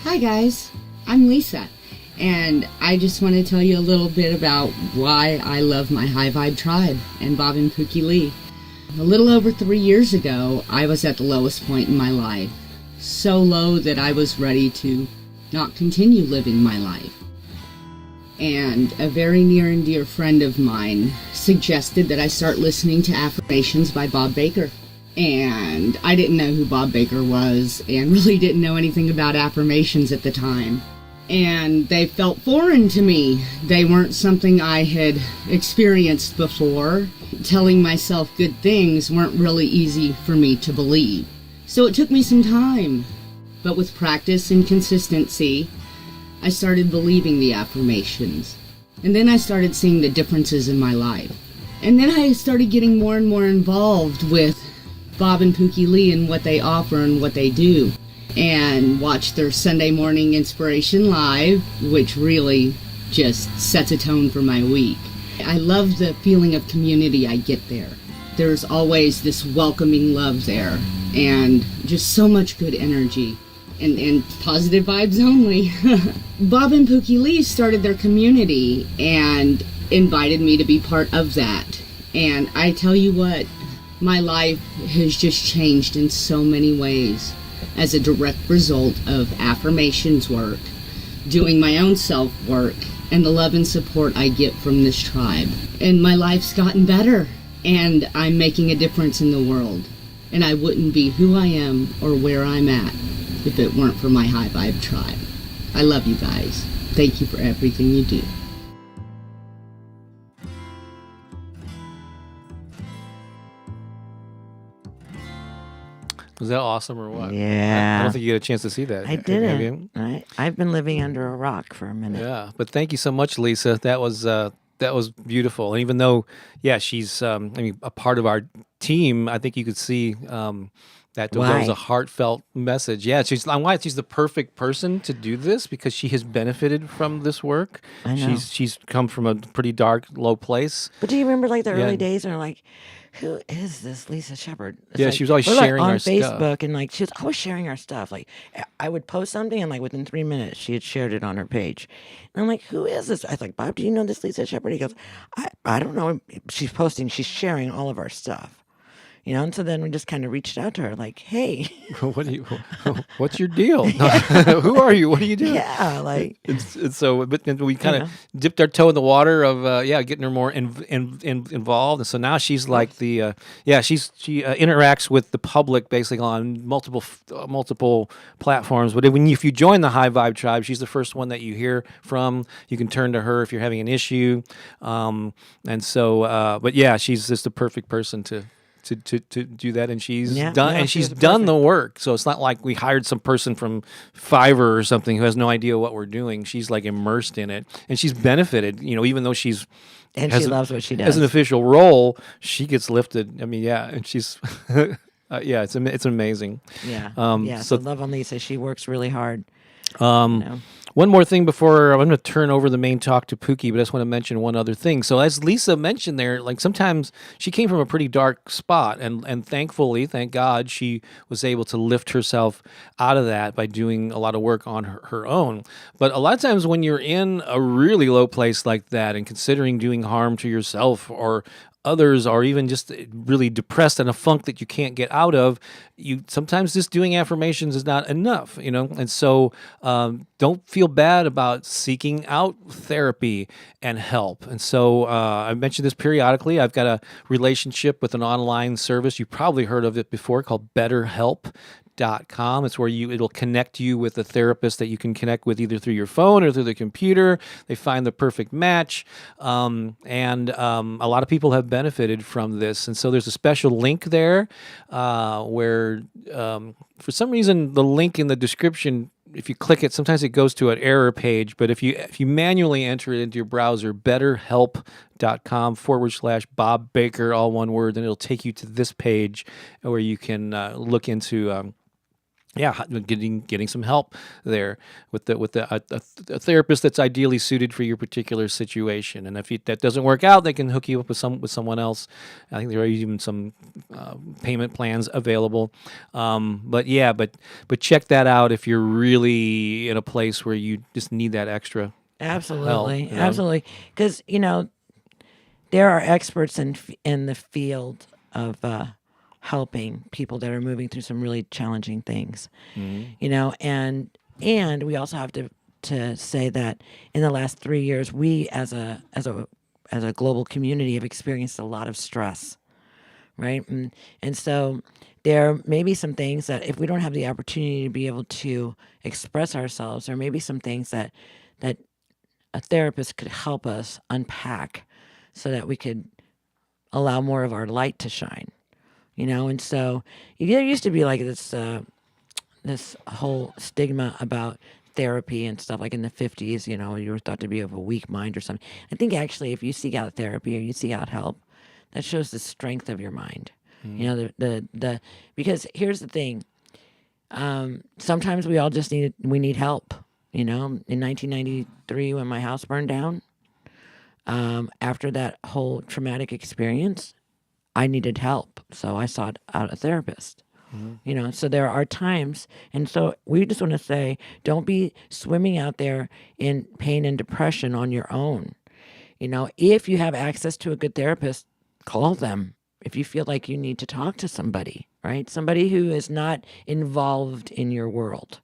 Hi guys, I'm Lisa, and I just want to tell you a little bit about why I love my High Vibe tribe and Bob and Pooki Lee. A little over 3 years ago, I was at the lowest point in my life. So low that I was ready to not continue living my life. And a very near and dear friend of mine suggested that I start listening to Affirmations by Bob Baker. And I didn't know who Bob Baker was and really didn't know anything about affirmations at the time. And they felt foreign to me. They weren't something I had experienced before. Telling myself good things weren't really easy for me to believe. So it took me some time. But with practice and consistency, I started believing the affirmations. And then I started seeing the differences in my life. And then I started getting more and more involved with Bob and Pooki Lee and what they offer and what they do. And watch their Sunday morning Inspiration Live, which really just sets a tone for my week. I love the feeling of community I get there. There's always this welcoming love there, and just so much good energy, and positive vibes only. Bob and Pooki Lee started their community and invited me to be part of that. And I tell you what, my life has just changed in so many ways as a direct result of affirmations work, doing my own self-work, and the love and support I get from this tribe. And my life's gotten better, and I'm making a difference in the world. And I wouldn't be who I am or where I'm at if it weren't for my High Vibe tribe. I love you guys. Thank you for everything you do. Was that awesome or what? Yeah. I don't think you had a chance to see that. I Have didn't. you? I've been living under a rock for a minute. Yeah, but thank you so much, Lisa. That was beautiful. And even though, yeah, she's I mean, a part of our team, I think you could see that was a heartfelt message. Yeah, I'm why she's the perfect person to do this, because she has benefited from this work. I know. She's come from a pretty dark, low place. But do you remember like the Yeah. early days and like, who is this Lisa Shepherd? It's Yeah, like, she was always we're, like, sharing on our Facebook stuff. and like she was always sharing our stuff. Like I would post something and like within 3 minutes she had shared it on her page. And I'm like, who is this? I was like, Bob, do you know this Lisa Shepherd? He goes, I don't know. She's sharing all of our stuff. You know, and so then we just kind of reached out to her, like, "Hey, What's your deal? Who are you? What are you doing?" yeah, like, It's so, but then we kind know. of dipped our toe in the water of getting her more involved, and so now she's like the she interacts with the public basically on multiple platforms. But if you join the High Vibe tribe, she's the first one that you hear from. You can turn to her if you're having an issue, and so but yeah, she's just the perfect person to do that, and she's done the work. So it's not like we hired some person from Fiverr or something who has no idea what we're doing. She's like immersed in it, and she's benefited. You know, even though she loves what she does. As an official role, she gets lifted. I mean, yeah, and she's it's amazing. Yeah, so love on Lisa. She works really hard. One more thing before I'm going to turn over the main talk to Pooki, but I just want to mention one other thing. So as Lisa mentioned there, like sometimes she came from a pretty dark spot, and thankfully, thank God, she was able to lift herself out of that by doing a lot of work on her own. But a lot of times when you're in a really low place like that and considering doing harm to yourself or others, or even just really depressed in a funk that you can't get out of, you sometimes just doing affirmations is not enough, you know? And so don't feel bad about seeking out therapy and help. And so I mentioned this periodically. I've got a relationship with an online service. You probably heard of it before, called BetterHelp.com. It's where it'll connect you with a therapist that you can connect with either through your phone or through the computer. They find the perfect match, and a lot of people have benefited from this. And so there's a special link there where, for some reason, the link in the description, if you click it, sometimes it goes to an error page. But if you manually enter it into your browser, betterhelp.com/Bob Baker, all one word, then it'll take you to this page where you can look into getting some help there with a therapist that's ideally suited for your particular situation. And if that doesn't work out, they can hook you up with someone else. I think there are even some payment plans available. But check that out if you're really in a place where you just need that extra Absolutely, help. absolutely. Because there are experts in the field of helping people that are moving through some really challenging things. And we also have to say that in the last 3 years, we as a global community have experienced a lot of stress, right? And so there may be some things that if we don't have the opportunity to be able to express ourselves, there may be some things that a therapist could help us unpack so that we could allow more of our light to shine. And so there used to be like this whole stigma about therapy and stuff, like in the 50s, you were thought to be of a weak mind or something. I think actually if you seek out therapy or you seek out help, that shows the strength of your mind. Because here's the thing, sometimes we all just need help. In 1993 when my house burned down, after that whole traumatic experience, I needed help, so I sought out a therapist. So there are times, and so we just want to say, don't be swimming out there in pain and depression on your own. If you have access to a good therapist, call them. If you feel like you need to talk to somebody, right? Somebody who is not involved in your world,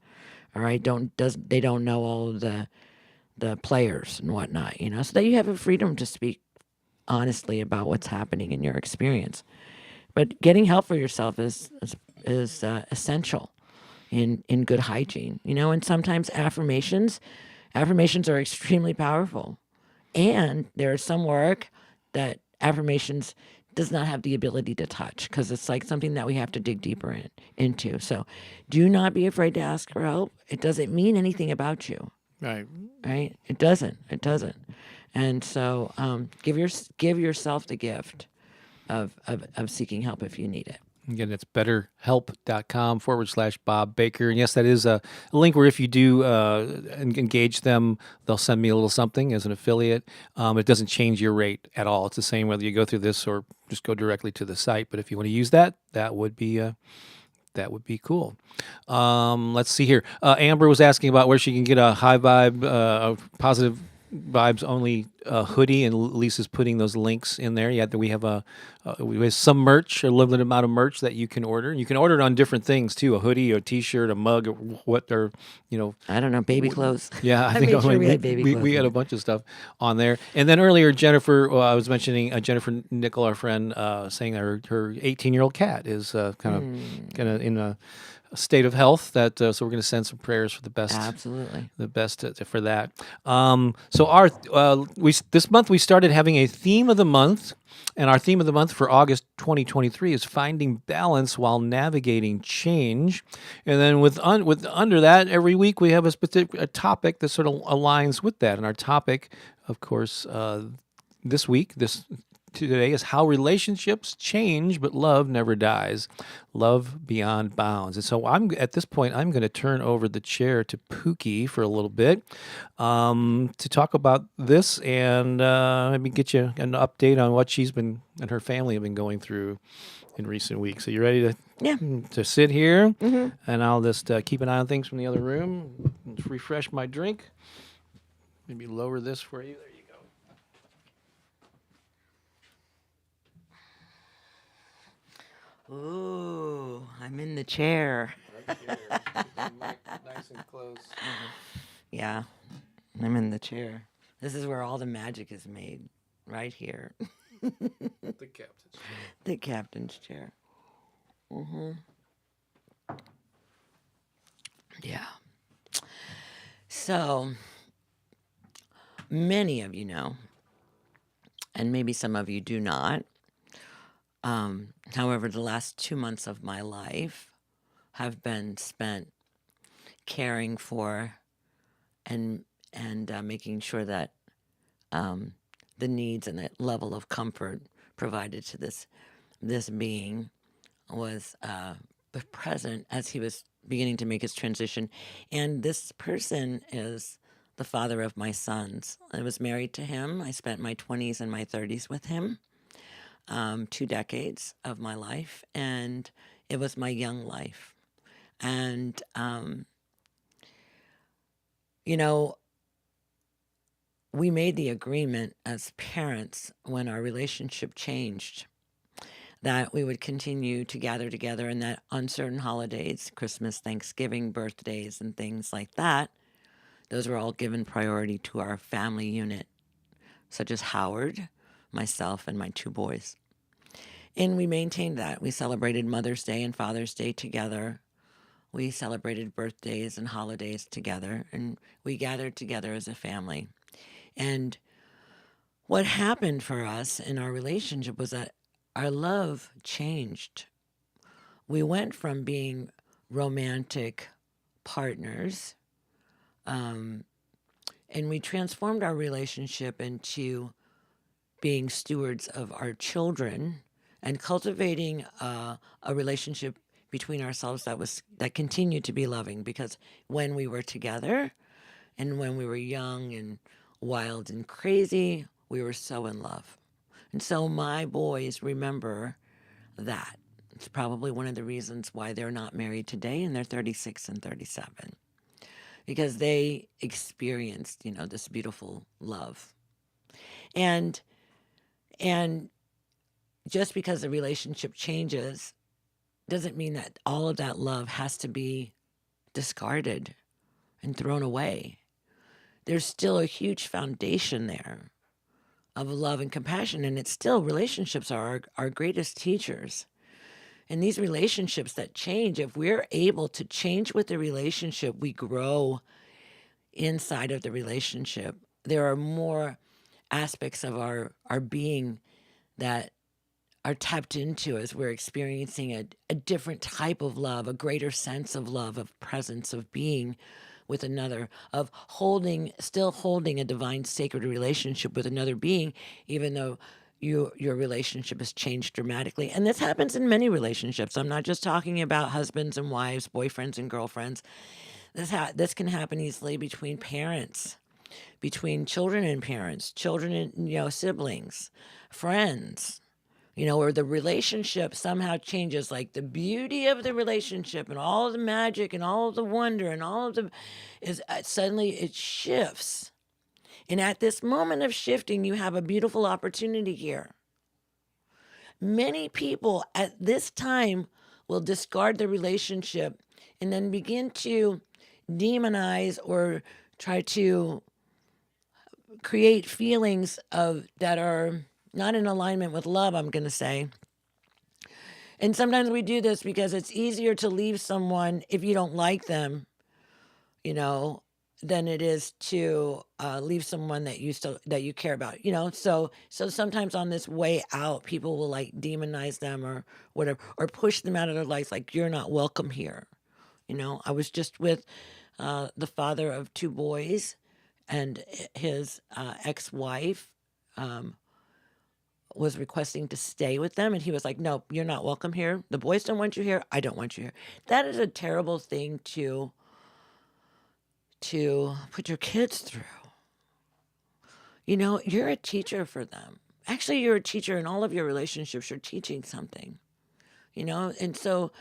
all right? They don't know all of the players and whatnot, so that you have a freedom to speak honestly about what's happening in your experience. But getting help for yourself is essential in good hygiene, and sometimes affirmations are extremely powerful. And there is some work that affirmations does not have the ability to touch because it's like something that we have to dig deeper into. So do not be afraid to ask for help. It doesn't mean anything about you. Right. Right? It doesn't. And so give yourself the gift of seeking help if you need it. Again, it's betterhelp.com/Bob Baker. And yes, that is a link where if you do engage them, they'll send me a little something as an affiliate. It doesn't change your rate at all. It's the same whether you go through this or just go directly to the site. But if you want to use that, that would be cool. Let's see here. Amber was asking about where she can get a high vibe, positive vibes only hoodie, and Lisa's putting those links in there. Yeah, we have some merch, a limited amount of merch that you can order. You can order it on different things too: a hoodie, a T-shirt, a mug, I don't know, baby clothes. Yeah, I think made sure we had baby clothes. We had a bunch of stuff on there. And then earlier, Jennifer, I was mentioning Jennifer Nickel, our friend, saying that her 18-year-old cat is kind of in a state of health. That so we're going to send some prayers for the best. Absolutely, the best for that. So this month we started having a theme of the month. And our theme of the month for August 2023 is finding balance while navigating change. And then under that, every week we have a topic that sort of aligns with that. And our topic, of course, today is how relationships change, but love never dies. Love beyond bounds. And so at this point, I'm going to turn over the chair to Pooki for a little bit to talk about this and maybe get you an update on what she's been and her family have been going through in recent weeks. So you ready to sit here? And I'll just keep an eye on things from the other room. Let's refresh my drink. Maybe lower this for you. There you go. Ooh, I'm in the chair. Nice and close. Yeah, I'm in the chair. This is where all the magic is made, right here. The captain's chair. The captain's chair. Yeah. So, many of you know, and maybe some of you do not. However, the last 2 months of my life have been spent caring for and making sure that the needs and the level of comfort provided to this being was present as he was beginning to make his transition. And this person is the father of my sons. I was married to him. I spent my 20s and my 30s with him, 2 decades of my life, and it was my young life. And, you know, we made the agreement as parents when our relationship changed that we would continue to gather together and that on certain holidays, Christmas, Thanksgiving, birthdays, and things like that, those were all given priority to our family unit, such as Howard, myself, and my 2 boys. And we maintained that. We celebrated Mother's Day and Father's Day together. We celebrated birthdays and holidays together, and we gathered together as a family. And what happened for us in our relationship was that our love changed. We went from being romantic partners, and we transformed our relationship into being stewards of our children and cultivating a relationship between ourselves that continued to be loving, because when we were together and when we were young and wild and crazy, we were so in love. And so my boys remember that. It's probably one of the reasons why they're not married today, and they're 36 and 37, because they experienced, this beautiful love. And just because the relationship changes doesn't mean that all of that love has to be discarded and thrown away. There's still a huge foundation there of love and compassion, and it's still, relationships are our greatest teachers. And these relationships that change, if we're able to change with the relationship, we grow inside of the relationship. There are more aspects of our being that are tapped into as we're experiencing a different type of love, a greater sense of love, of presence, of being with another, of still holding a divine sacred relationship with another being, even though your relationship has changed dramatically. And this happens in many relationships. I'm not just talking about husbands and wives, boyfriends and girlfriends. This can happen easily between parents, between children and parents, children and siblings, friends. Where the relationship somehow changes, like the beauty of the relationship and all of the magic and all of the wonder and all of the suddenly it shifts. And at this moment of shifting, you have a beautiful opportunity here. Many people at this time will discard the relationship and then begin to demonize or try to create feelings that are not in alignment with love, I'm going to say. And sometimes we do this because it's easier to leave someone if you don't like them, than it is to leave someone that you care about, So sometimes on this way out, people will like demonize them or whatever, or push them out of their lives, like you're not welcome here. I was just with the father of 2 boys, and his ex-wife was requesting to stay with them, and he was like, no, you're not welcome here. The boys don't want you here. I don't want you here. That is a terrible thing to put your kids through. You're a teacher for them. Actually, you're a teacher in all of your relationships. You're teaching something, and so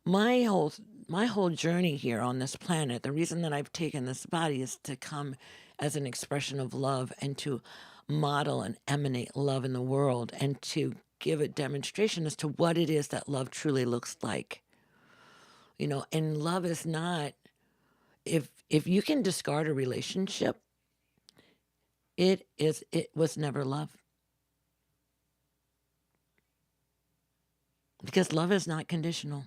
my whole journey here on this planet, the reason that I've taken this body is to come as an expression of love and to model and emanate love in the world and to give a demonstration as to what it is that love truly looks like. And love is not, if you can discard a relationship, it was never love. Because love is not conditional.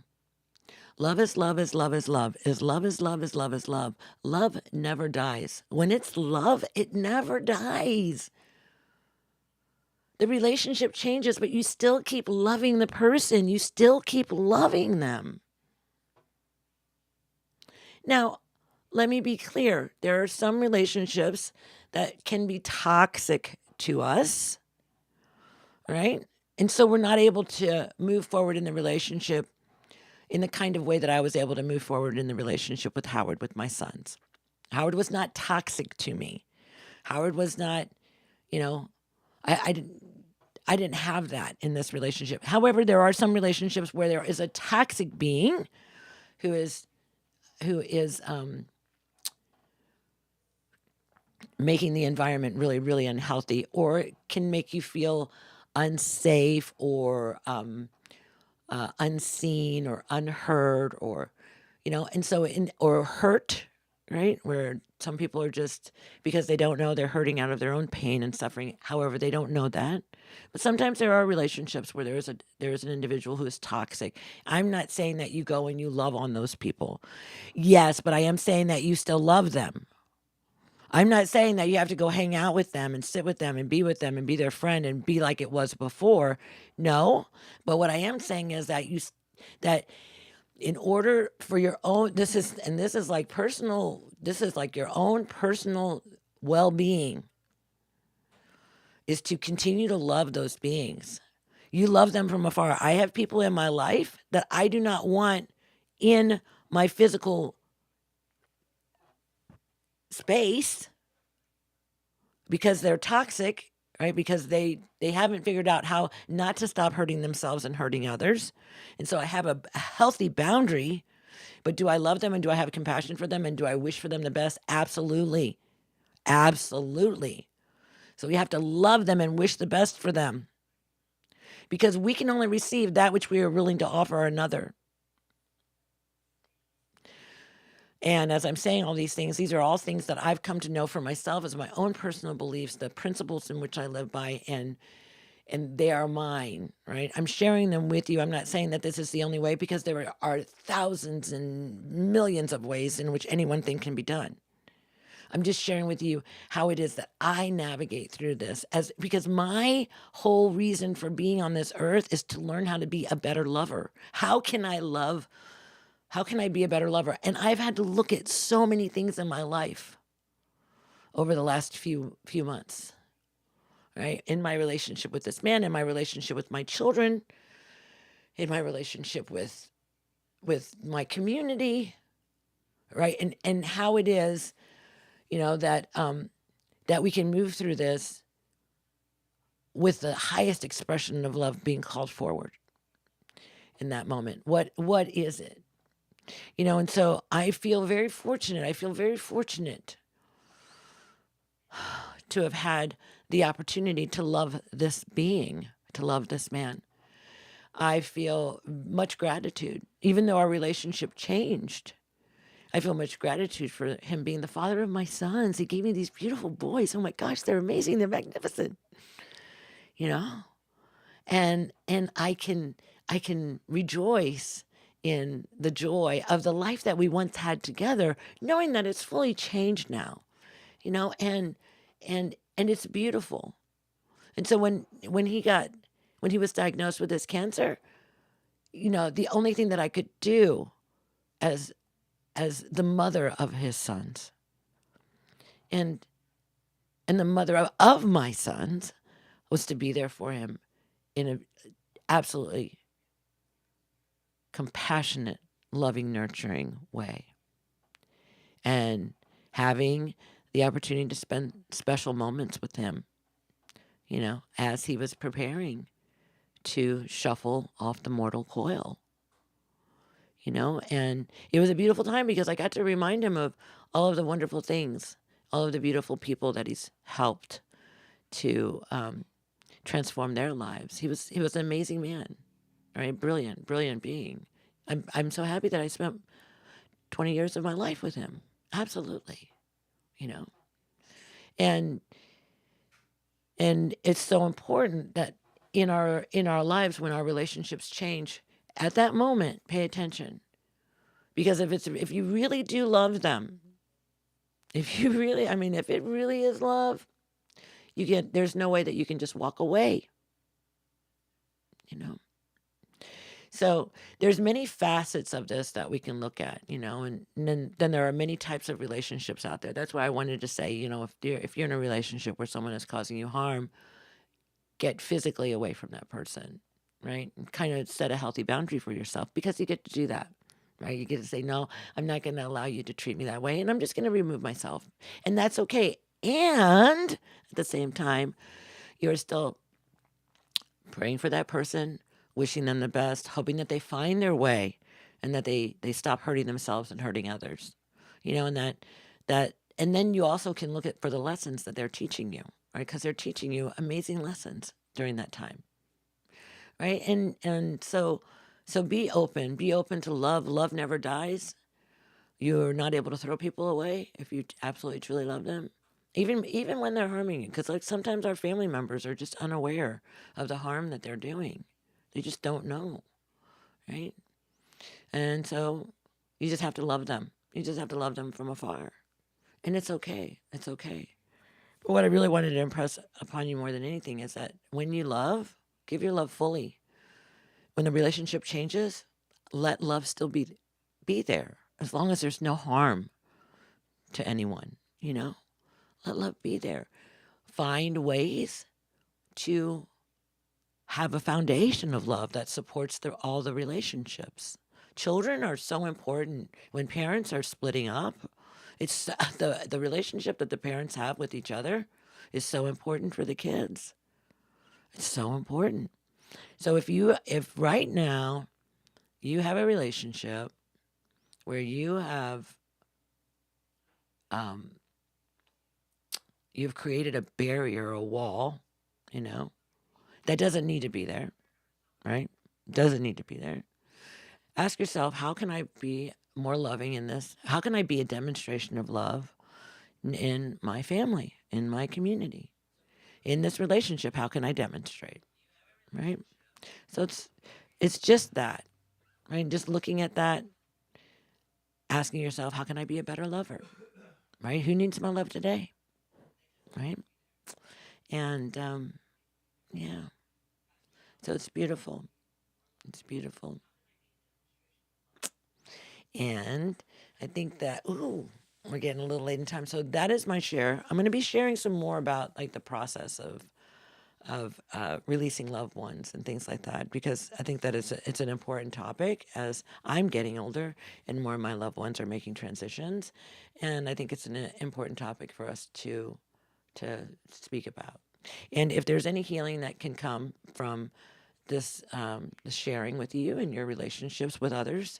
Love is love is love is love. Is love is love is love is love. Love never dies. When it's love, it never dies. The relationship changes, but you still keep loving the person. You still keep loving them. Now, let me be clear. There are some relationships that can be toxic to us, right? And so we're not able to move forward in the relationship in the kind of way that I was able to move forward in the relationship with Howard, with my sons. Howard was not toxic to me. Howard was not, you know, I didn't have that in this relationship. However, there are some relationships where there is a toxic being who is making the environment really, really unhealthy, or it can make you feel unsafe or unseen or unheard, or and so or hurt, right? Where some people are just, because they don't know, they're hurting out of their own pain and suffering. However, they don't know that. But sometimes there are relationships where there is an individual who is toxic. I'm not saying that you go and you love on those people. Yes, but I am saying that you still love them. I'm not saying that you have to go hang out with them and sit with them and be their friend and be like it was before. No, but what I am saying is that in order for your own, this is like your own personal well-being, is to continue to love those beings. You love them from afar. I have people in my life that I do not want in my physical space because they're toxic, right? Because they haven't figured out how not to stop hurting themselves and hurting others. And so I have a healthy boundary, but do I love them and do I have compassion for them and do I wish for them the best? Absolutely. Absolutely. So we have to love them and wish the best for them, because we can only receive that which we are willing to offer another. And as I'm saying all these things, these are all things that I've come to know for myself as my own personal beliefs, the principles in which I live by, and they are mine, right? I'm sharing them with you. I'm not saying that this is the only way, because there are thousands and millions of ways in which any one thing can be done. I'm just sharing with you how it is that I navigate through this, because my whole reason for being on this earth is to learn how to be a better lover. How can I be a better lover? And I've had to look at so many things in my life over the last few months, right? In my relationship with this man, in my relationship with my children, in my relationship with my community, right? And how it is, that we can move through this with the highest expression of love being called forward in that moment. What is it? And so I feel very fortunate. I feel very fortunate to have had the opportunity to love this being, to love this man. I feel much gratitude, even though our relationship changed. I feel much gratitude for him being the father of my sons. He gave me these beautiful boys. Oh my gosh, they're amazing. They're magnificent. And I can rejoice in the joy of the life that we once had together, knowing that it's fully changed now, and it's beautiful. And so when he was diagnosed with this cancer, the only thing that I could do as the mother of his sons and the mother of my sons was to be there for him in an absolutely compassionate, loving, nurturing way. And having the opportunity to spend special moments with him, as he was preparing to shuffle off the mortal coil. And it was a beautiful time because I got to remind him of all of the wonderful things, all of the beautiful people that he's helped to transform their lives. He was an amazing man, right? Brilliant being. I'm so happy that I spent 20 years of my life with him. Absolutely, and it's so important that in our lives, when our relationships change, at that moment, pay attention, because if you really do love them, if it really is love, there's no way that you can just walk away. So there's many facets of this that we can look at, and then there are many types of relationships out there. That's why I wanted to say, if you're in a relationship where someone is causing you harm, get physically away from that person. right? And kind of set a healthy boundary for yourself because you get to do that, right? You get to say, no, I'm not going to allow you to treat me that way. And I'm just going to remove myself. And that's okay. And at the same time, you're still praying for that person, wishing them the best, hoping that they find their way and that they stop hurting themselves and hurting others. And and then you also can look at for the lessons that they're teaching you, right? Because they're teaching you amazing lessons during that time, right? And so be open to love. Love never dies. You're not able to throw people away if you absolutely truly love them, even when they're harming you. Because like sometimes our family members are just unaware of the harm that they're doing. They just don't know, right? And so you just have to love them. You just have to love them from afar. And it's okay. It's okay. But what I really wanted to impress upon you more than anything is that when you love, give your love fully. When the relationship changes, let love still be there as long as there's no harm to anyone, Let love be there. Find ways to have a foundation of love that supports all the relationships. Children are so important. When parents are splitting up, it's the relationship that the parents have with each other is so important for the kids. It's so important. So if right now you have a relationship where you have you've created a barrier, a wall, that doesn't need to be there, right? Doesn't need to be there. Ask yourself, how can I be more loving in this? How can I be a demonstration of love in my family, in my community, in this relationship? How can I demonstrate, right? So it's just that, right? Just looking at that, asking yourself, how can I be a better lover, right? Who needs my love today, right? And yeah, so it's beautiful. It's beautiful. And I think that, we're getting a little late in time. So that is my share. I'm going to be sharing some more about like the process of releasing loved ones and things like that, because I think that it's an important topic as I'm getting older and more of my loved ones are making transitions. And I think it's an important topic for us to speak about. And if there's any healing that can come from this sharing with you and your relationships with others,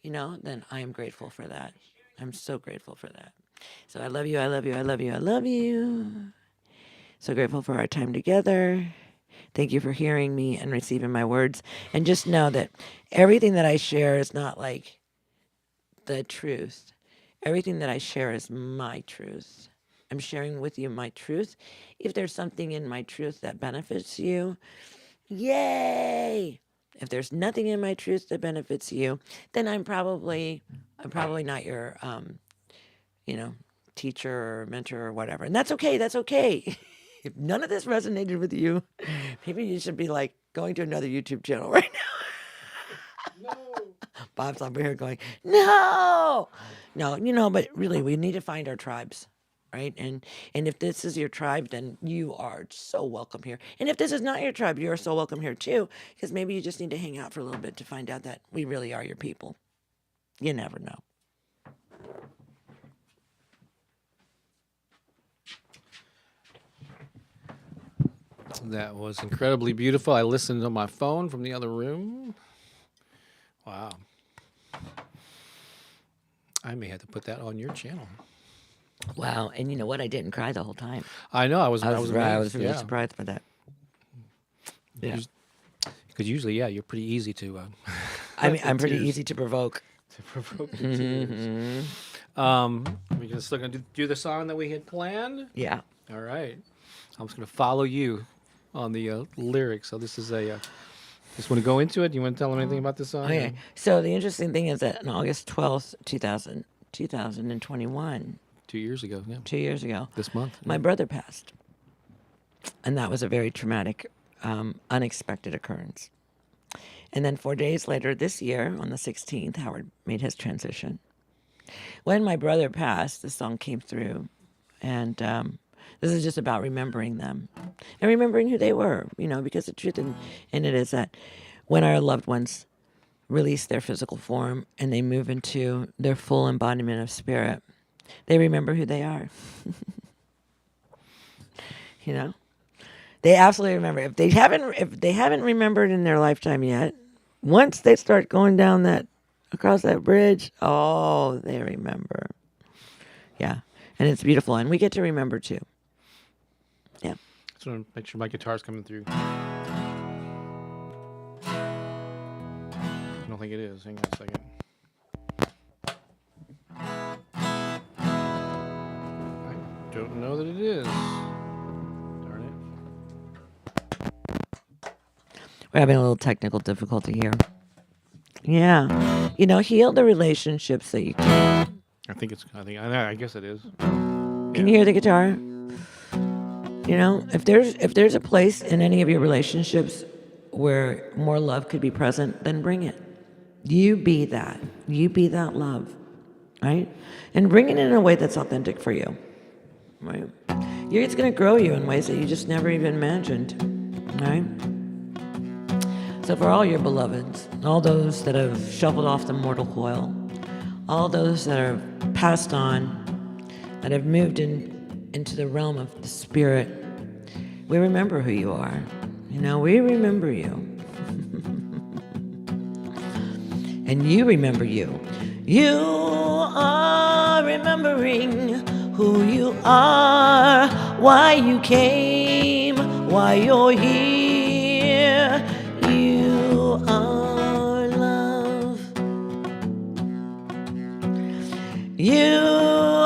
then I am grateful for that. I'm so grateful for that. So I love you. I love you. I love you. I love you. So grateful for our time together. Thank you for hearing me and receiving my words. And just know that everything that I share is not like the truth. Everything that I share is my truth. I'm sharing with you my truth. If there's something in my truth that benefits you, yay! If there's nothing in my truth that benefits you, then I'm probably not your teacher or mentor or whatever. And that's okay. That's okay. If none of this resonated with you, maybe you should be like going to another YouTube channel right now. No. Bob's over here going, no, but really we need to find our tribes. Right. And if this is your tribe, then you are so welcome here. And if this is not your tribe, you are so welcome here too, because maybe you just need to hang out for a little bit to find out that we really are your people. You never know. That was incredibly beautiful. I listened on my phone from the other room. Wow. I may have to put that on your channel. Wow. And you know what? I didn't cry the whole time. I know. I was really surprised by that. Yeah. Because usually, you're pretty easy to. I'm pretty easy to provoke. To provoke the tears. We're just going to do the song that we had planned. Yeah. All right. I'm just going to follow you on the lyrics. So this is just want to go into it? You want to tell them anything about this song? Okay. So the interesting thing is that on August 12th, 2021. 2 years ago, yeah. 2 years ago. This month. My brother passed. And that was a very traumatic, unexpected occurrence. And then 4 days later this year, on the 16th, Howard made his transition. When my brother passed, the song came through. And this is just about remembering them and remembering who they were, because the truth in it is that when our loved ones release their physical form and they move into their full embodiment of spirit, they remember who they are. You know, they absolutely remember. If they haven't remembered in their lifetime yet, once they start going down across that bridge, oh, they remember. Yeah, and it's beautiful, and we get to remember too. Yeah. Just want to make sure my guitar's coming through. I don't think it is. Hang on a second. I don't know that it is. Darn it. We're having a little technical difficulty here. Yeah. Heal the relationships that you can. I guess it is. Can you hear the guitar? If there's a place in any of your relationships where more love could be present, then bring it. You be that. You be that love, right? And bring it in a way that's authentic for you, right? It's going to grow you in ways that you just never even imagined, right? So for all your beloveds, all those that have shuffled off the mortal coil, all those that are passed on, that have moved into the realm of the spirit, we remember who you are. We remember you. And you remember you. You are remembering who you are, why you came, why you're here. You are love. You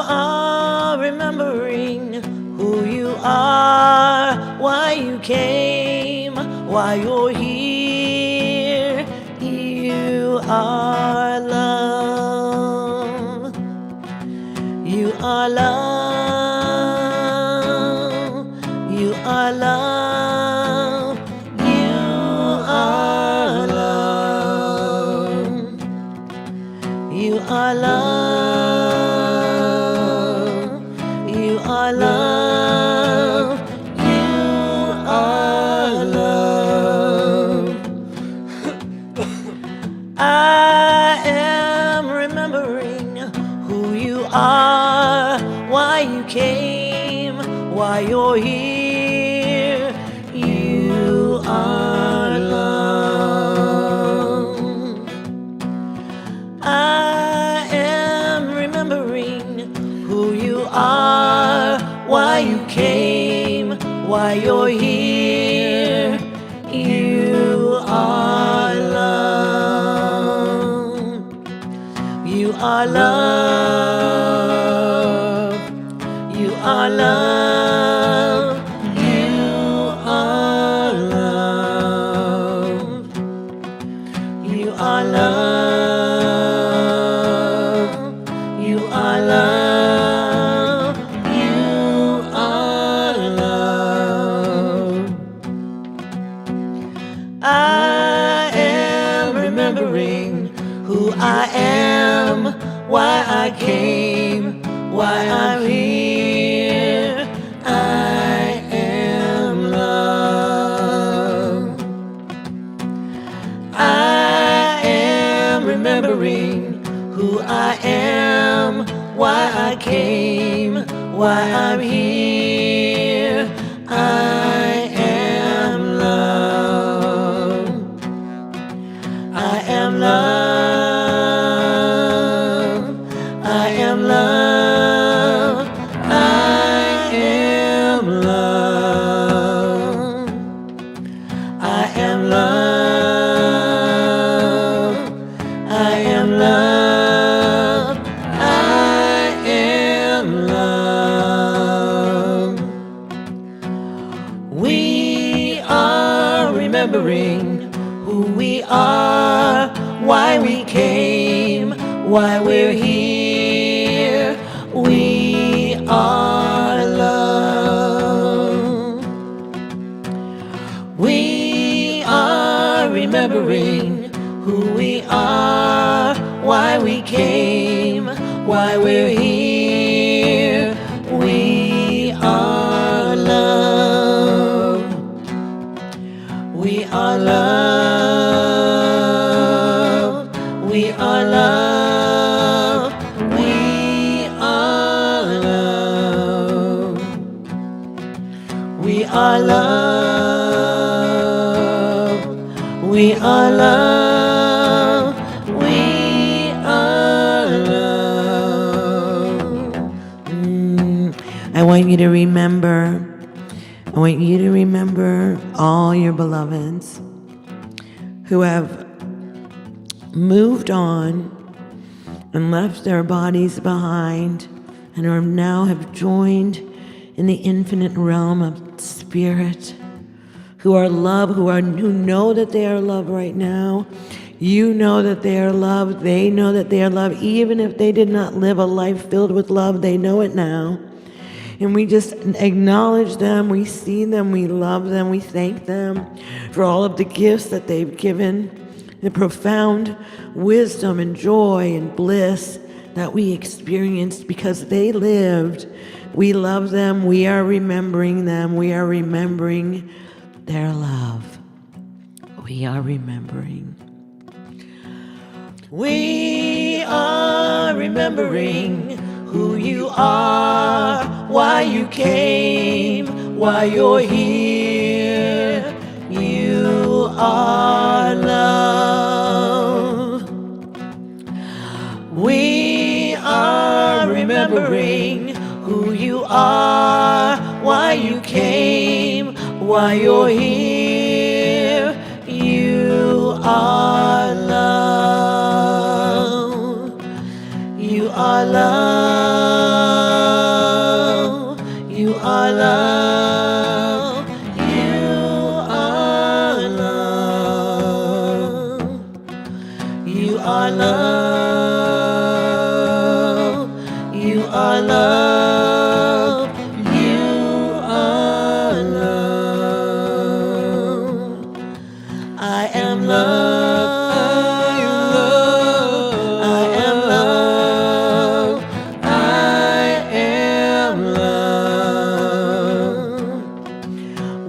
are remembering who you are, why you came, why you're here. You are love. You are love. You are love. You are love. You are love. You are love. You are love. I am remembering who you are, why you came, why you're here. You are love. I am remembering who you are, why you came, why you're here. You are love. You are love. You are love. You are love. You are love. You are love. You are love. I am remembering who I am, why I came, why I'm here. I am love. I am remembering who I am, why I came, why I'm here. I am love. I am love. I am love. I am love. I am love. I am love. I am love. We are remembering who we are, why we came, why we're here. We are love. We are remembering who we are, why we came, why we're here. We are love. We are love. We are love. We are love. I want you to remember. I want you to remember all your beloveds who have moved on and left their bodies behind and are now have joined in the infinite realm of spirit, who are love, who know that they are loved right now. You know that they are loved. They know that they are loved. Even if they did not live a life filled with love, they know it now. And we just acknowledge them, we see them, we love them, we thank them for all of the gifts that they've given, the profound wisdom and joy and bliss that we experienced because they lived. We love them, we are remembering them, we are remembering their love. We are remembering. We are remembering who you are, why you came, why you're here. You are love. We are remembering who you are, why you came, why you're here. You are love. You are love. You are love. You are love. You are love. You are love. You are love. I am love.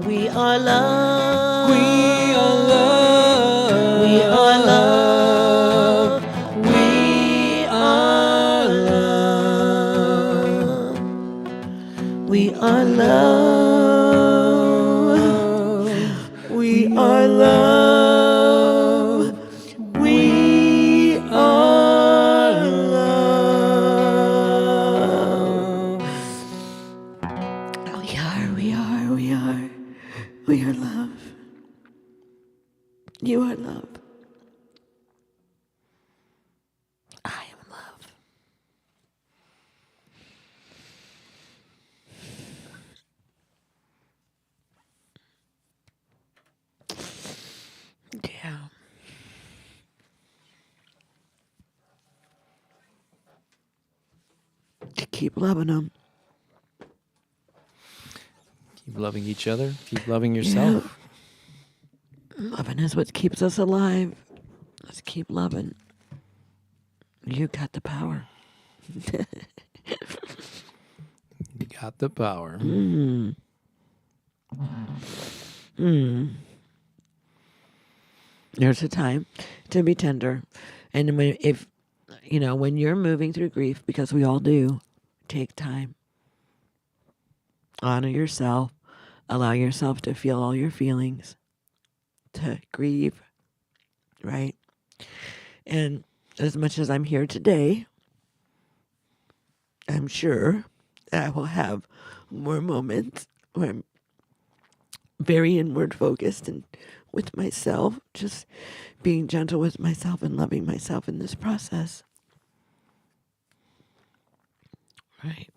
We are love. We are love. We are love. We are love. You are love. I am love. Yeah. To keep loving them. Keep loving each other. Keep loving yourself. Yeah. Loving is what keeps us alive. Let's keep loving. You got the power. You got the power. There's a time to be tender. And when you're moving through grief, because we all do, take time. Honor yourself. Allow yourself to feel all your feelings. To grieve. Right? And as much as I'm here today, I'm sure that I will have more moments where I'm very inward focused and with myself, just being gentle with myself and loving myself in this process. Right.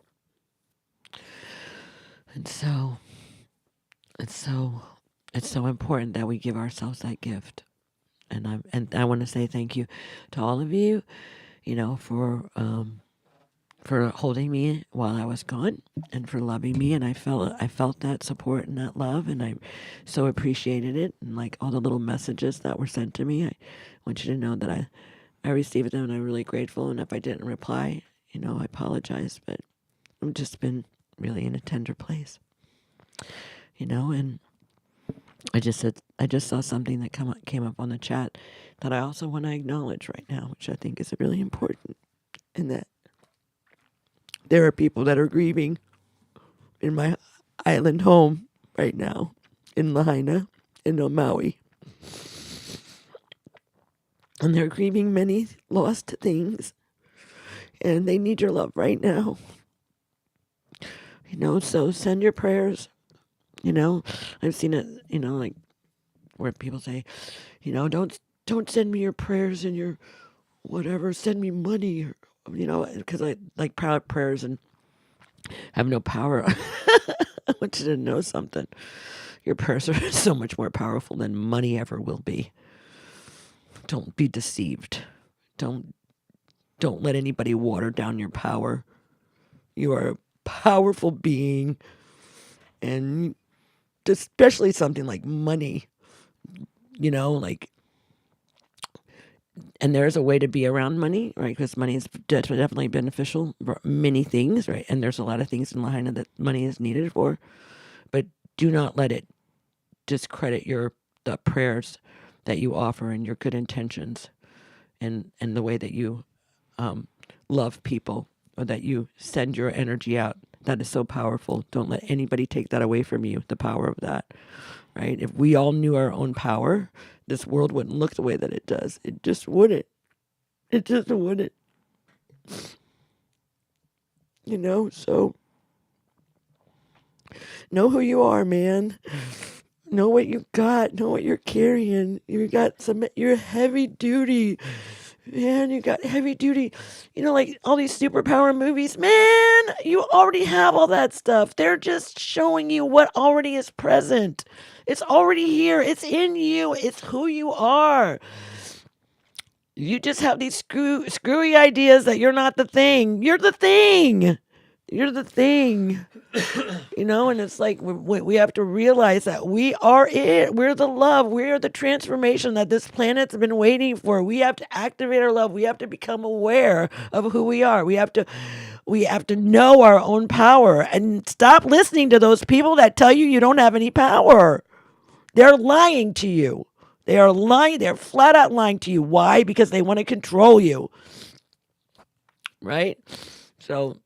And so it's so important that we give ourselves that gift. And I want to say thank you to all of you, for holding me while I was gone and for loving me. And I felt that support and that love, and I so appreciated it. And like all the little messages that were sent to me, I want you to know that I received them and I'm really grateful. And if I didn't reply, I apologize, but I've just been really in a tender place, and I just saw something that came up on the chat that I also want to acknowledge right now, which I think is really important, and that there are people that are grieving in my island home right now in Lahaina, in Maui. and they're grieving many lost things, and they need your love right now. So send your prayers. I've seen it, like where people say, don't send me your prayers and your whatever, send me money, because I like prayers and have no power. I want you to know something. Your prayers are so much more powerful than money ever will be. Don't be deceived. Don't let anybody water down your power. You are a powerful being, and especially something like money, like, and there's a way to be around money, right? Because money is definitely beneficial for many things, right? And there's a lot of things in Lahaina that money is needed for, but do not let it discredit the prayers that you offer and your good intentions, and the way that you love people, or that you send your energy out. That is so powerful. Don't let anybody take that away from you, the power of that, right? If we all knew our own power, this world wouldn't look the way that it does. It just wouldn't. It just wouldn't. So know who you are, man. Know what you got. Know what you're carrying. You're heavy duty. Man, you got heavy duty. Like all these superpower movies, man, you already have all that stuff. They're just showing you what already is present. It's already here. It's in you. It's who you are. You just have these screwy ideas that you're not the thing. You're the thing. You're the thing. And it's like we have to realize that we are it. We're the love. We're the transformation that this planet's been waiting for. We have to activate our love. We have to become aware of who we are. We have to know our own power and stop listening to those people that tell you you don't have any power. They're lying to you. They are lying. They're flat out lying to you. Why? Because they want to control you. Right? So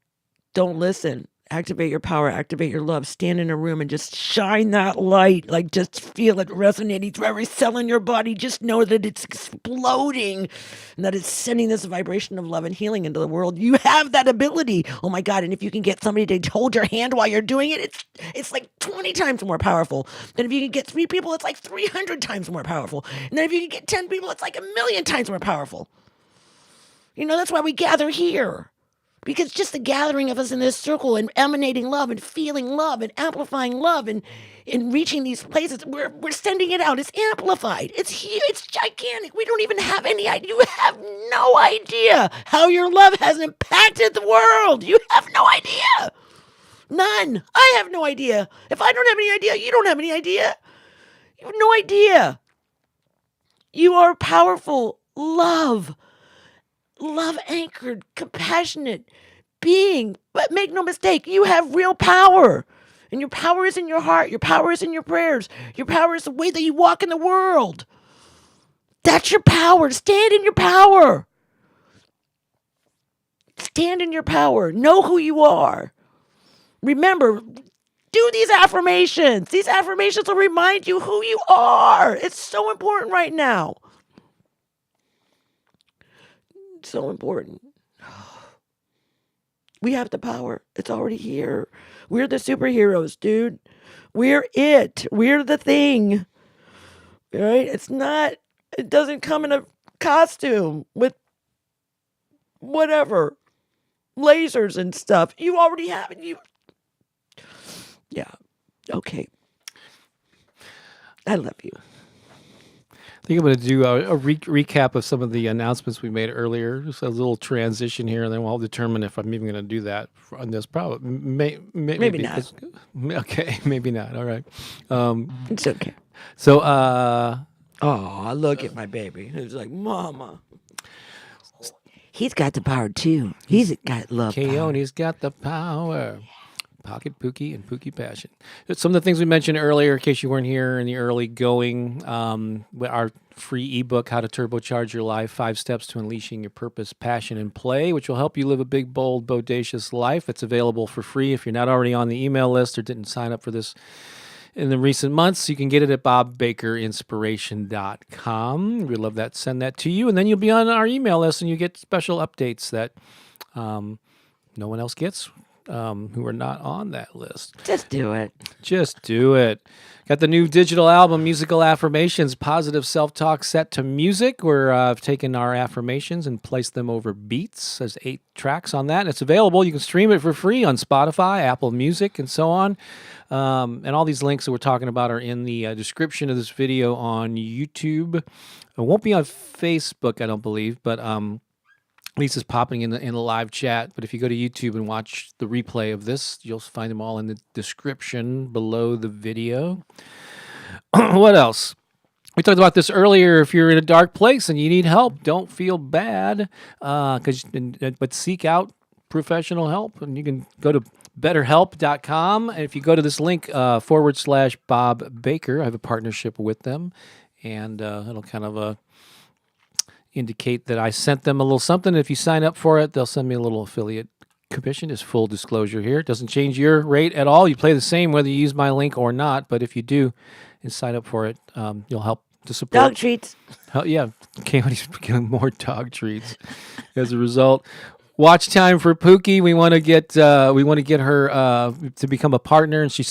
don't listen. Activate your power. Activate your love. Stand in a room and just shine that light. Like, just feel it resonating through every cell in your body. Just know that it's exploding and that it's sending this vibration of love and healing into the world. You have that ability. Oh my God. And if you can get somebody to hold your hand while you're doing it, it's like 20 times more powerful. Then if you can get 3 people, it's like 300 times more powerful. And then if you can get 10 people, it's like 1,000,000 times more powerful. That's why we gather here. Because just the gathering of us in this circle and emanating love and feeling love and amplifying love and reaching these places, we're sending it out. It's amplified. It's huge. It's gigantic. We don't even have any idea. You have no idea how your love has impacted the world. You have no idea. None. I have no idea. If I don't have any idea, you don't have any idea. You have no idea. You are powerful. Love anchored, compassionate being. But make no mistake, you have real power. And your power is in your heart. Your power is in your prayers. Your power is the way that you walk in the world. That's your power. Stand in your power. Stand in your power. Know who you are. Remember, do these affirmations. These affirmations will remind you who you are. It's so important right now. So important. We have the power. It's already here. We're the superheroes, dude. We're it. We're the thing. Right? It doesn't come in a costume with whatever lasers and stuff. You already have it. Yeah. Okay. I love you. I think I'm going to do a recap of some of the announcements we made earlier. Just a little transition here, and then we'll determine if I'm even going to do that on this. Probably, maybe not. Okay, maybe not. All right. It's okay. So, oh, look at my baby. He's like, Mama. He's got the power too. He's got love. Keone's got the power. Pocket Pooki and Pooki Passion. Some of the things we mentioned earlier, in case you weren't here in the early going, our free ebook, How to Turbocharge Your Life, 5 Steps to Unleashing Your Purpose, Passion, and Play, which will help you live a big, bold, bodacious life. It's available for free if you're not already on the email list or didn't sign up for this in the recent months. You can get it at bobbakerinspiration.com. We'd love that. Send that to you, and then you'll be on our email list, and you get special updates that no one else gets who are not on that list. Just do it. Just do it. Got the new digital album, Musical Affirmations, Positive Self-Talk Set to Music, where I've taken our affirmations and placed them over beats. There's 8 tracks on that, and it's available. You can stream it for free on Spotify, Apple Music, and so on. And all these links that we're talking about are in the description of this video on YouTube. It won't be on Facebook, I don't believe, but Lisa's popping in the live chat, but if you go to YouTube and watch the replay of this, you'll find them all in the description below the video. What else? We talked about this earlier. If you're in a dark place and you need help, don't feel bad, but seek out professional help. And you can go to betterhelp.com. And if you go to this link, /Bob Baker, I have a partnership with them, and it'll kind of indicate that I sent them a little something. If you sign up for it, they'll send me a little affiliate commission. Is full disclosure here. It doesn't change your rate at all. You play the same whether you use my link or not, but if you do and sign up for it, you'll help to support. Dog treats. Oh, yeah, Coyote's getting more dog treats as a result. Watch time for Pooki. We want to get her to become a partner, and she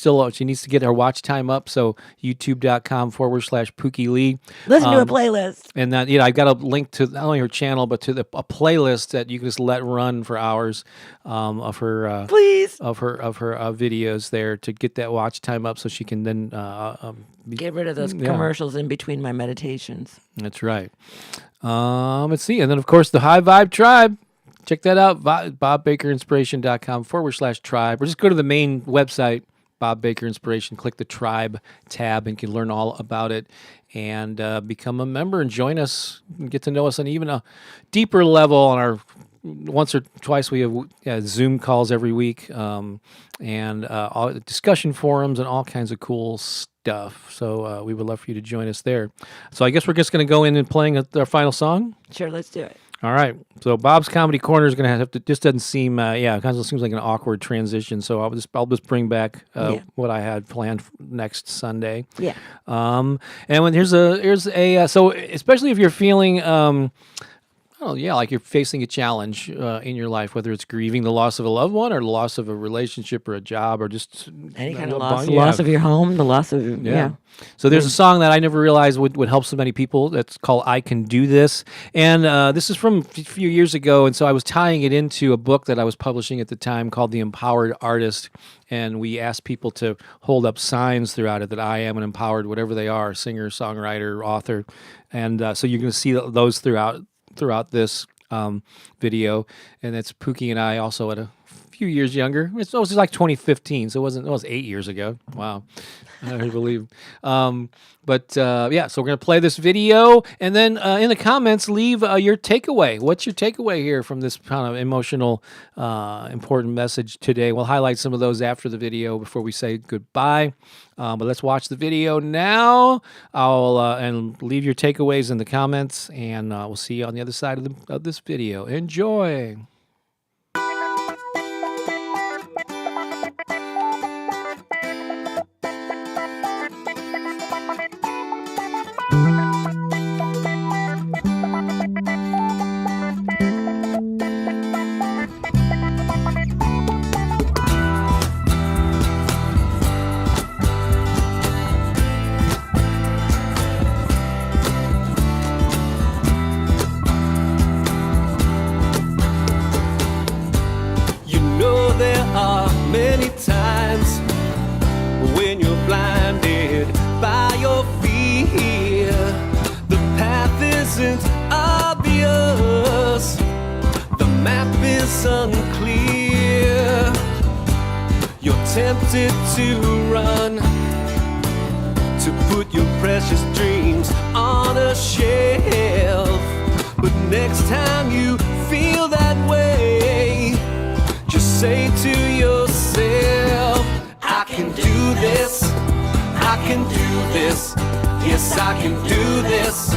needs to get her watch time up. So youtube.com/Pooki Lee. Listen to a playlist. And that, I've got a link to not only her channel but to a playlist that you can just let run for hours of her Please. of her videos there to get that watch time up, so she can then Get rid of those commercials in between my meditations. That's right. Let's see, and then of course the High Vibe Tribe. Check that out, bobbakerinspiration.com/tribe, or just go to the main website, Bob Baker Inspiration, click the Tribe tab, and you can learn all about it and become a member and join us and get to know us on even a deeper level on our once or twice. We have Zoom calls every week and all discussion forums and all kinds of cool stuff. So we would love for you to join us there. So I guess we're just going to go in and playing our final song. Sure, let's do it. All right. So Bob's Comedy Corner is going to have to. Just doesn't seem. It kind of seems like an awkward transition. So I'll just bring back what I had planned next Sunday. Yeah. And when here's a so especially if you're feeling like you're facing a challenge in your life, whether it's grieving the loss of a loved one or the loss of a relationship or a job or just any kind of loss, the loss of your home, the loss of So there's a song that I never realized would help so many people. That's called "I Can Do This," and this is from a few years ago. And so I was tying it into a book that I was publishing at the time called "The Empowered Artist," and we asked people to hold up signs throughout it that I am an empowered, whatever they are, singer, songwriter, author, and so you're going to see those throughout this video. And it's Pooki and I also at a few years younger. It was like 2015, so it was 8 years ago. Wow. I hardly believe. So we're going to play this video, and then in the comments, leave your takeaway. What's your takeaway here from this kind of emotional, important message today? We'll highlight some of those after the video before we say goodbye. But let's watch the video now. And leave your takeaways in the comments, and we'll see you on the other side of this video. Enjoy. Obvious, the map is unclear. You're tempted to run, to put your precious dreams on a shelf. But next time you feel that way, just say to yourself, I can do this, I can do this, yes I can do this.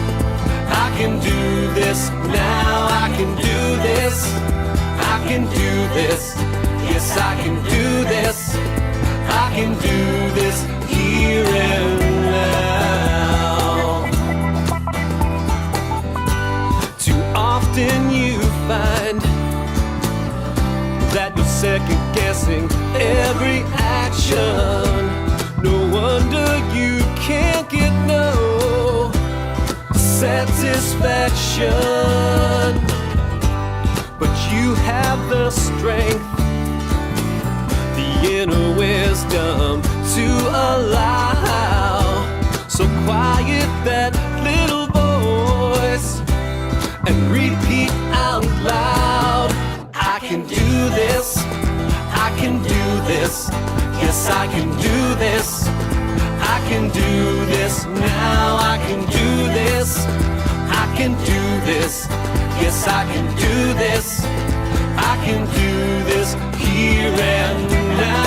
I can do this now, I can do this, I can do this, yes I can do this, I can do this. here and now. Too often you find that you're second guessing every action. No wonder you can't get no satisfaction. But you have the strength, the inner wisdom to allow. So quiet that little voice and repeat out loud. I can do this, I can do this, yes I can do this, I can do this now, I can do this, I can do this, yes I can do this, I can do this here and now.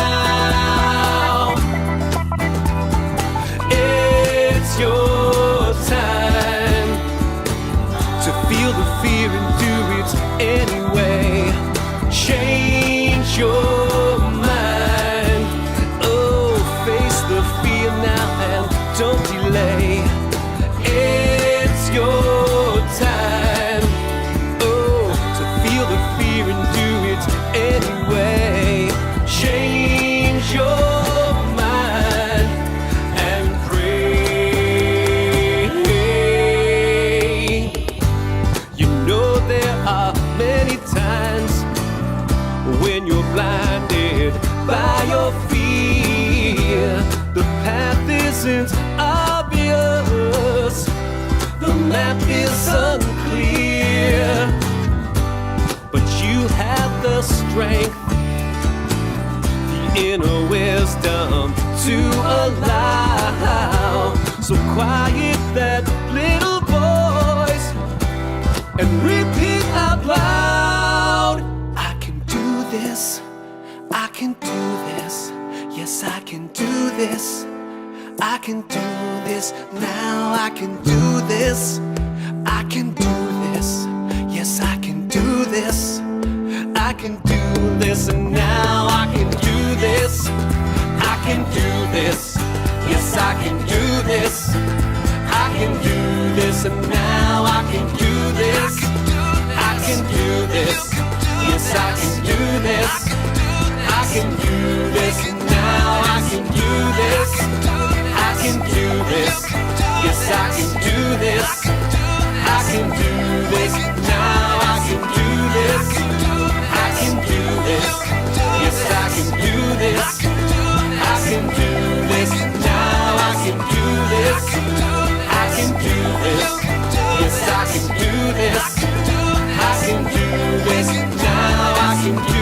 It's your time to feel the fear and do it anyway. Change your mind. Oh, face the fear now and don't delay. It's your time. Oh, to feel the fear and do it anyway. Change your mind and pray. You know there are many times when you're blinded by your fear. The path isn't obvious, the map is unclear, but you have the strength, the inner wisdom to allow. So quiet that little voice and repeat out loud. I can do this, I can do this, yes I can do this, I can do this now, I can do this, I can do this, yes I can do this, I can do this and now I can do this, I can do this, yes I can do this, I can do this and now I can do this, I can do this, yes I can do this, I can do this and now I can do this, I can do this, yes I can do this, I can do this now I can do this, I can do this, yes I can do this, I can do this now I can do this, I can do this, yes I can do this, I can do this now I can do this, I can do this, yes I can do this, I can do this now I can do this, I can do this, yes I can do this, I can do this now I can do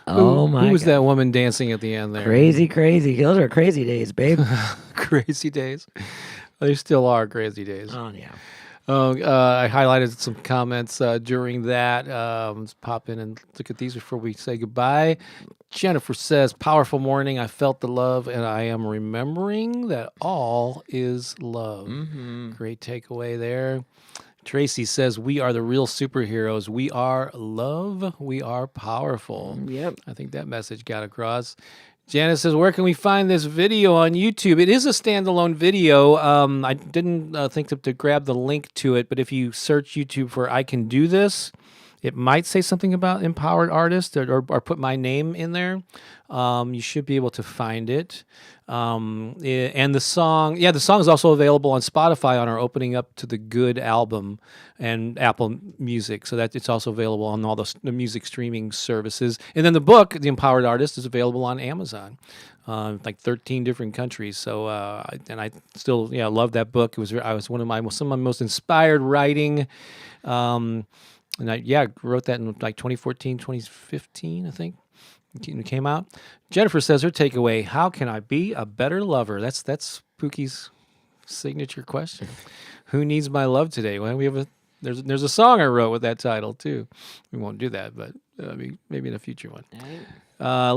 Oh my Who was God. that woman dancing at the end there? Crazy, crazy. Those are crazy days, babe. Crazy days. They still are crazy days. Oh, yeah. I highlighted some comments during that. Let's pop in and look at these before we say goodbye. Jennifer says, powerful morning. I felt the love and I am remembering that all is love. Great takeaway there. Tracy says, we are the real superheroes. We are love. We are powerful. Yep. I think that message got across. Janice says, where can we find this video on YouTube? It is a standalone video. I didn't think to grab the link to it, but if you search YouTube for I Can Do This, it might say something about empowered artist or put my name in there. You should be able to find it. And the song is also available on Spotify on our Opening Up to the Good album and Apple Music. So that it's also available on all the music streaming services. And then the book, The Empowered Artist, is available on Amazon, like 13 different countries. So and I still love that book. It was some of my most inspired writing. And I wrote that in like 2014, 2015, I think. It came out. Jennifer says her takeaway: how can I be a better lover? That's Pooki's signature question. Who needs my love today? Well, we have There's a song I wrote with that title too. We won't do that, but maybe in a future one.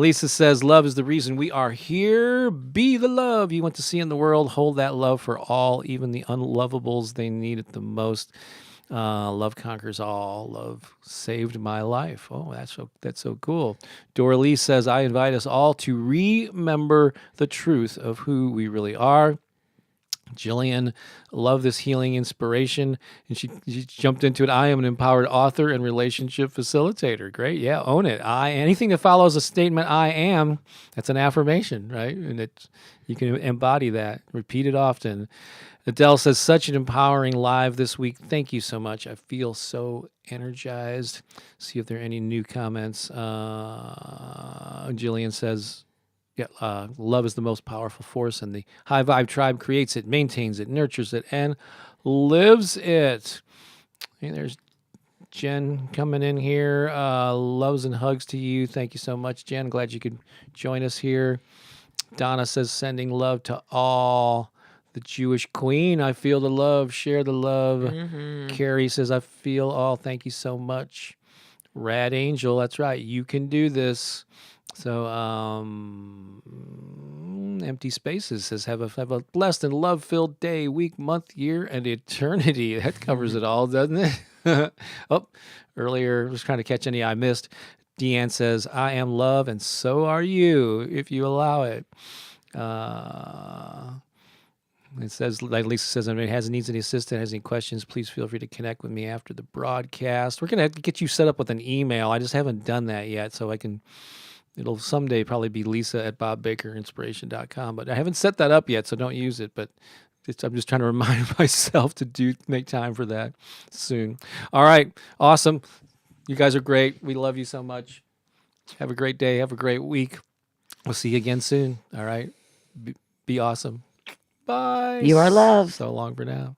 Lisa says, love is the reason we are here. Be the love you want to see in the world. Hold that love for all, even the unlovables. They need it the most. Love conquers all. Love saved my life. Oh, that's so cool. Dora Lee says, I invite us all to remember the truth of who we really are. Jillian, love this healing inspiration. And she jumped into it. I am an empowered author and relationship facilitator. Great. Yeah, own it. Anything that follows a statement, I am, that's an affirmation, right? And you can embody that. Repeat it often. Adele says, such an empowering live this week. Thank you so much. I feel so energized. See if there are any new comments. Jillian says, yeah, love is the most powerful force, and the High Vibe Tribe creates it, maintains it, nurtures it, and lives it. And there's Jen coming in here. Loves and hugs to you. Thank you so much, Jen. Glad you could join us here. Donna says, sending love to all. The Jewish queen, I feel the love. Share the love. Carrie says, I feel all. Thank you so much. Rad Angel, that's right. You can do this. So, Empty Spaces says, have a blessed and love-filled day, week, month, year, and eternity. That covers it all, doesn't it? Earlier, I was trying to catch any I missed. Deanne says, I am love, and so are you, if you allow it. It says, like Lisa says, if anyone needs any assistance, has any questions, please feel free to connect with me after the broadcast. We're going to get you set up with an email. I just haven't done that yet, so it'll someday probably be lisa@bobbakerinspiration.com, but I haven't set that up yet, so don't use it. But I'm just trying to remind myself to make time for that soon. All right. Awesome. You guys are great. We love you so much. Have a great day. Have a great week. We'll see you again soon. All right. Be awesome. Bye. You are loved. So long for now.